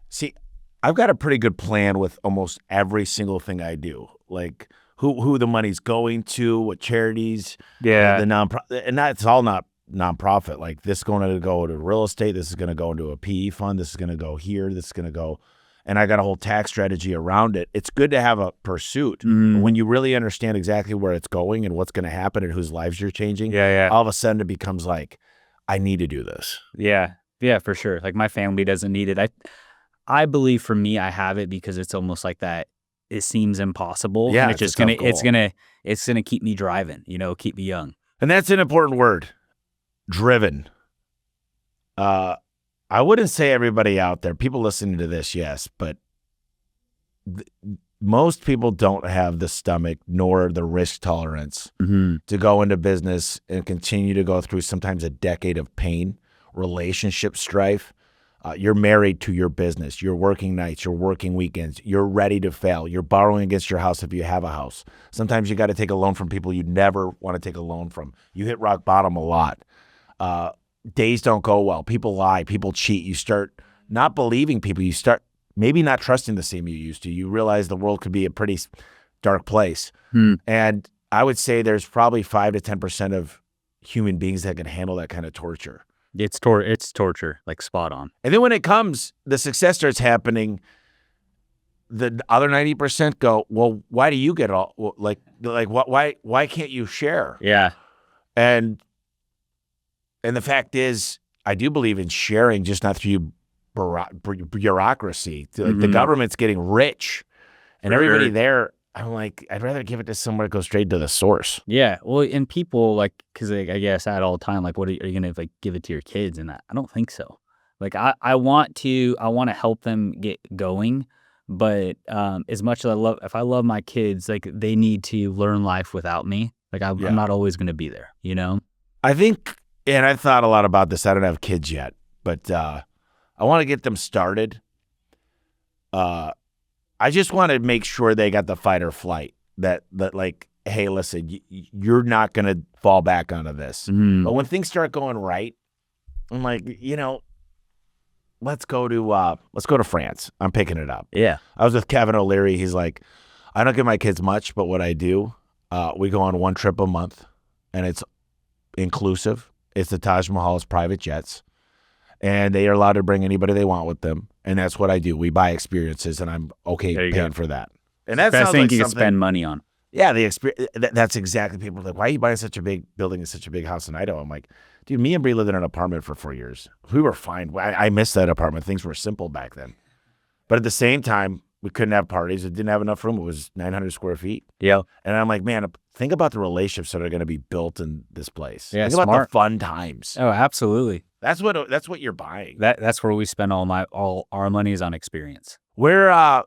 See, I've got a pretty good plan with almost every single thing I do. Like who the money's going to, what charities, the nonprofit, and that's all not nonprofit. Like this is going to go to real estate. This is going to go into a PE fund. This is going to go here. This is going to go, and I got a whole tax strategy around it. It's good to have a pursuit. But when you really understand exactly where it's going and what's going to happen and whose lives you're changing, all of a sudden it becomes like, I need to do this. Yeah, for sure. Like my family doesn't need it. I believe for me, I have it because it's almost like that. It seems impossible. Yeah, and it's gonna keep me driving. Keep me young. And that's an important word, driven. I wouldn't say everybody out there, people listening to this, yes, but most people don't have the stomach nor the risk tolerance to go into business and continue to go through sometimes a decade of pain, relationship strife. You're married to your business. You're working nights. You're working weekends. You're ready to fail. You're borrowing against your house if you have a house. Sometimes you got to take a loan from people you never want to take a loan from. You hit rock bottom a lot. Days don't go well. People lie. People cheat. You start not believing people. You start maybe not trusting the same you used to. You realize the world could be a pretty dark place. And I would say there's probably 5 to 10% of human beings that can handle that kind of torture. It's torture, like spot on. And then when it comes, the success starts happening. The other 90% go, well, why do you get all like why can't you share? Yeah. And the fact is, I do believe in sharing, just not through bureaucracy. Like the government's getting rich, and everybody there. I'm like, I'd rather give it to somewhere that goes straight to the source. Yeah, well, and people like, because I guess at all the time, like, what are you gonna like give it to your kids? And I don't think so. Like, I want to help them get going, but as much as if I love my kids, like they need to learn life without me. Like I'm not always gonna be there, I think, and I've thought a lot about this. I don't have kids yet, but I want to get them started. I just want to make sure they got the fight or flight that like, hey, listen, you're not going to fall back onto this. But when things start going right, I'm like, let's go to France. I'm picking it up. Yeah. I was with Kevin O'Leary. He's like, I don't give my kids much, but what I do, we go on one trip a month, and it's inclusive. It's the Taj Mahal's private jets. And they are allowed to bring anybody they want with them. And that's what I do. We buy experiences, and I'm okay paying for that. And that's best thing you can spend money on. Yeah, the experience. That's exactly. People are like, why are you buying such a big building and such a big house in Idaho? I'm like, dude, me and Bree lived in an apartment for 4 years. We were fine. I missed that apartment. Things were simple back then. But at the same time, we couldn't have parties. It didn't have enough room. It was 900 square feet. Yeah. And I'm like, man, think about the relationships that are going to be built in this place. Yeah, think about the fun times. Oh, absolutely. That's what you're buying. That's where we spend all our money is on experience. Where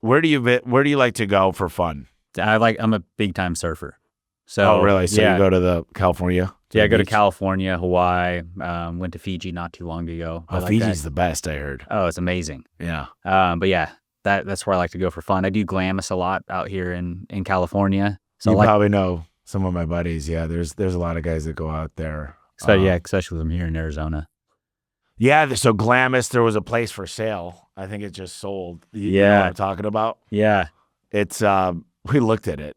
do you like to go for fun? I'm a big time surfer. So really? So you go to the California? I go to California, Hawaii. Went to Fiji not too long ago. Fiji's the best, I heard. Oh, it's amazing. Yeah. But yeah, that's where I like to go for fun. I do Glamis a lot out here in California. So you probably know some of my buddies. Yeah, there's a lot of guys that go out there. So especially from here in Arizona. Yeah, so Glamis, there was a place for sale. I think it just sold. You know what I'm talking about? Yeah. It's we looked at it.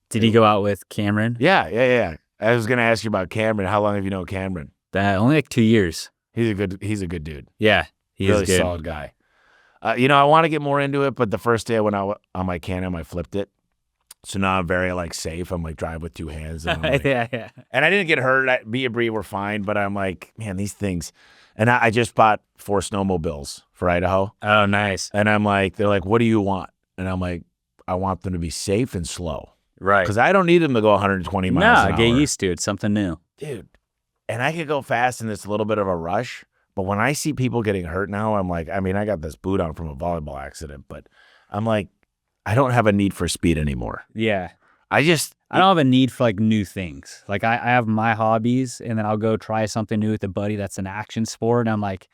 Did he go out with Cameron? Yeah. I was gonna ask you about Cameron. How long have you known Cameron? Only like 2 years. He's a good dude. Yeah, he's really a solid guy. I want to get more into it, but the first day I went out on my Can-Am, I flipped it. So now I'm very safe. I'm drive with two hands. And I'm yeah. And I didn't get hurt. Me and Bree were fine, but I'm like, man, these things. And I just bought 4 snowmobiles for Idaho. Oh, nice. And I'm like, they're like, what do you want? And I'm like, I want them to be safe and slow. Right. Because I don't need them to go 120 miles an hour. No, get used to it. It's something new. Dude. And I could go fast and it's a little bit of a rush. But when I see people getting hurt now, I'm like, I got this boot on from a volleyball accident, but I'm like, I don't have a need for speed anymore. Yeah. I don't have a need for new things. I have my hobbies, and then I'll go try something new with a buddy that's an action sport. And I'm like,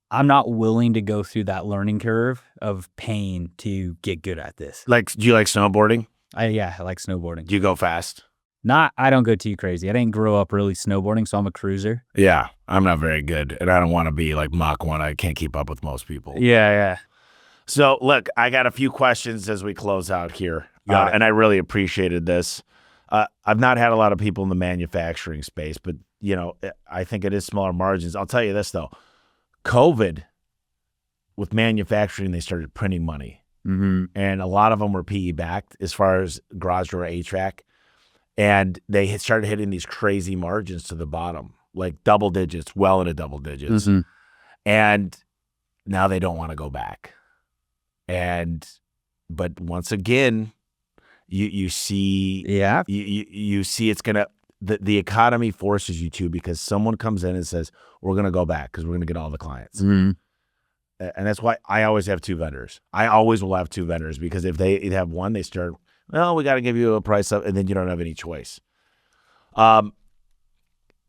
I'm not willing to go through that learning curve of pain to get good at this. Do you like snowboarding? I like snowboarding. Do you go fast? I don't go too crazy. I didn't grow up really snowboarding, so I'm a cruiser. Yeah, I'm not very good, and I don't want to be like Mach 1. I can't keep up with most people. Yeah. So, look, I got a few questions as we close out here, Got it. and I really appreciated this. I've not had a lot of people in the manufacturing space, but I think it is smaller margins. I'll tell you this though, COVID with manufacturing, they started printing money, and a lot of them were PE backed as far as garage door HVAC, and they had started hitting these crazy margins to the bottom, like double digits, well into double digits, and now they don't want to go back. But once again, you see, you see it's gonna the economy forces you to, because someone comes in and says we're gonna go back because we're gonna get all the clients, and that's why I always have two vendors. I always will have two vendors, because if they have one, they start, well, we got to give you a price up, and then you don't have any choice.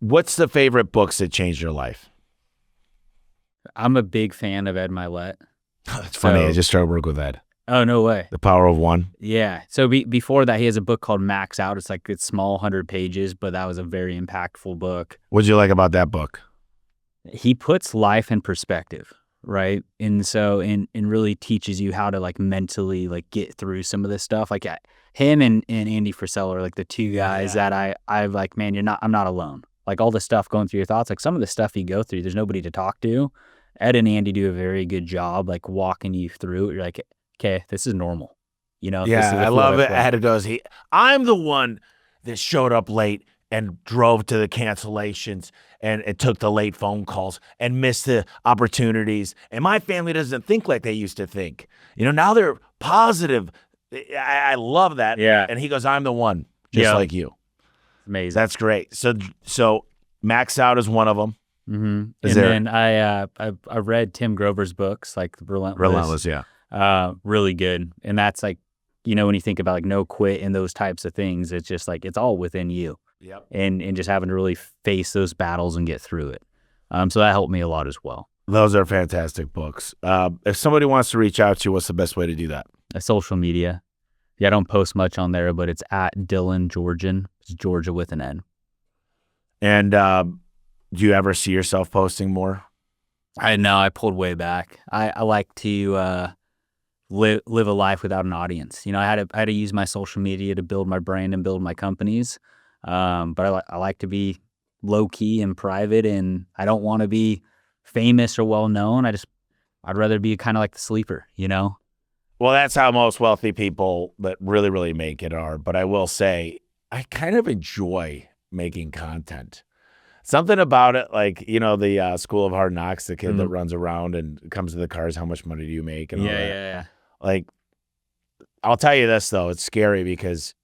What's the favorite books that changed your life? I'm a big fan of Ed Milet. It's funny. I just started work with Ed. Oh, no way. The Power of One. Yeah. So before that, he has a book called Max Out. It's small, 100 pages, but that was a very impactful book. What'd you like about that book? He puts life in perspective, right? And so, and really teaches you how to like mentally like get through some of this stuff. Like him and Andy Frisell are like the two guys that I like, man, I'm not alone. Like all the stuff going through your thoughts, like some of the stuff you go through, there's nobody to talk to. Ed and Andy do a very good job like walking you through it. You're like, okay, this is normal. I love it. Ed goes, I'm the one that showed up late and drove to the cancellations and it took the late phone calls and missed the opportunities. And my family doesn't think like they used to think. Now they're positive. I love that. Yeah. And he goes, I'm the one, just like you. Amazing. That's great. So Max Out is one of them. Then I read Tim Grover's books, like Relentless. Yeah. Really good. And that's like, when you think about like no quit and those types of things, it's just like, it's all within you. Yep. And just having to really face those battles and get through it. So that helped me a lot as well. Those are fantastic books. If somebody wants to reach out to you, what's the best way to do that? Social media. Yeah, I don't post much on there, but it's at Dillon Georgian. It's Georgia with an N. And do you ever see yourself posting more? I know. I pulled way back. I like to live a life without an audience. I had to use my social media to build my brand and build my companies. But I like to be low key and private, and I don't want to be famous or well known. I'd rather be kind of like the sleeper, Well, that's how most wealthy people that really, really make it are. But I will say, I kind of enjoy making content. Something about it, like, the School of Hard Knocks, the kid that runs around and comes to the cars, how much money do you make? And all that. Yeah. Like, I'll tell you this, though. It's scary because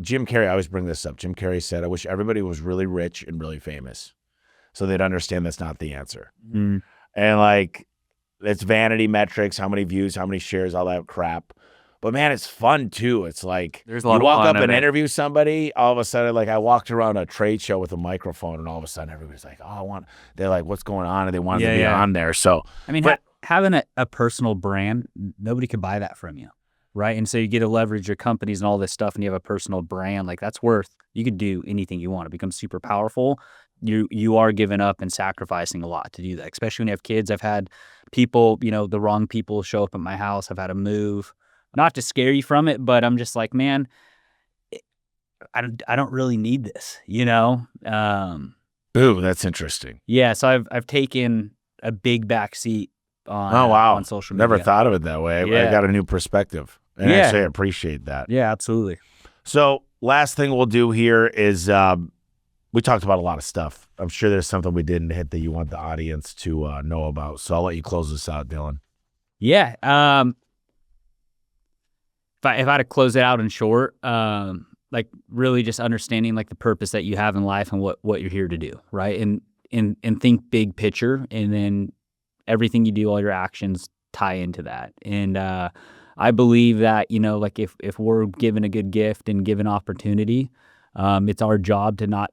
Jim Carrey, I always bring this up. Jim Carrey said, I wish everybody was really rich and really famous so they'd understand that's not the answer. And like, it's vanity metrics, how many views, how many shares, all that crap. But man, it's fun too. It's like there's a lot you walk of up and interview somebody, all of a sudden, like I walked around a trade show with a microphone and all of a sudden everybody's like, they're like, what's going on? And they wanted to be on there. So, I mean, having a personal brand, nobody could buy that from you. Right. And so you get to leverage your companies and all this stuff and you have a personal brand, like that's you could do anything you want. It becomes super powerful. You are giving up and sacrificing a lot to do that, especially when you have kids. I've had people, the wrong people show up at my house. I've had to move, not to scare you from it, but I'm just like, man, I don't really need this, Ooh, that's interesting. Yeah. So I've taken a big back seat on social media. Never thought of it that way. I got a new perspective. And actually, I appreciate that. Yeah, absolutely. So last thing we'll do here is we talked about a lot of stuff. I'm sure there's something we didn't hit that you want the audience to know about. So I'll let you close this out, Dillon. Yeah. If I had to close it out in short, like really just understanding like the purpose that you have in life and what you're here to do, right? And think big picture, and then everything you do, all your actions tie into that. And I believe that, like if we're given a good gift and given opportunity, it's our job to not,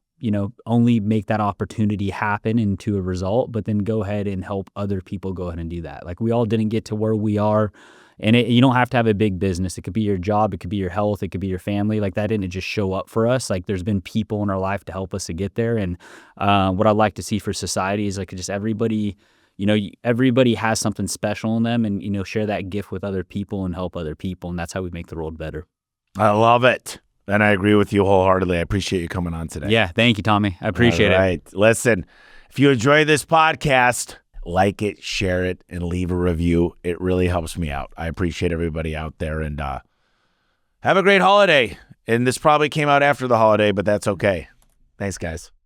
only make that opportunity happen into a result, but then go ahead and help other people go ahead and do that. Like we all didn't get to where we are, and you don't have to have a big business. It could be your job, it could be your health, it could be your family. Like that didn't just show up for us. Like there's been people in our life to help us to get there. And what I'd like to see for society is like just everybody, everybody has something special in them, and, share that gift with other people and help other people. And that's how we make the world better. I love it. And I agree with you wholeheartedly. I appreciate you coming on today. Yeah. Thank you, Tommy. I appreciate it. All right. Listen, if you enjoy this podcast, like it, share it, and leave a review. It really helps me out. I appreciate everybody out there, and have a great holiday. And this probably came out after the holiday, but that's okay. Thanks, guys.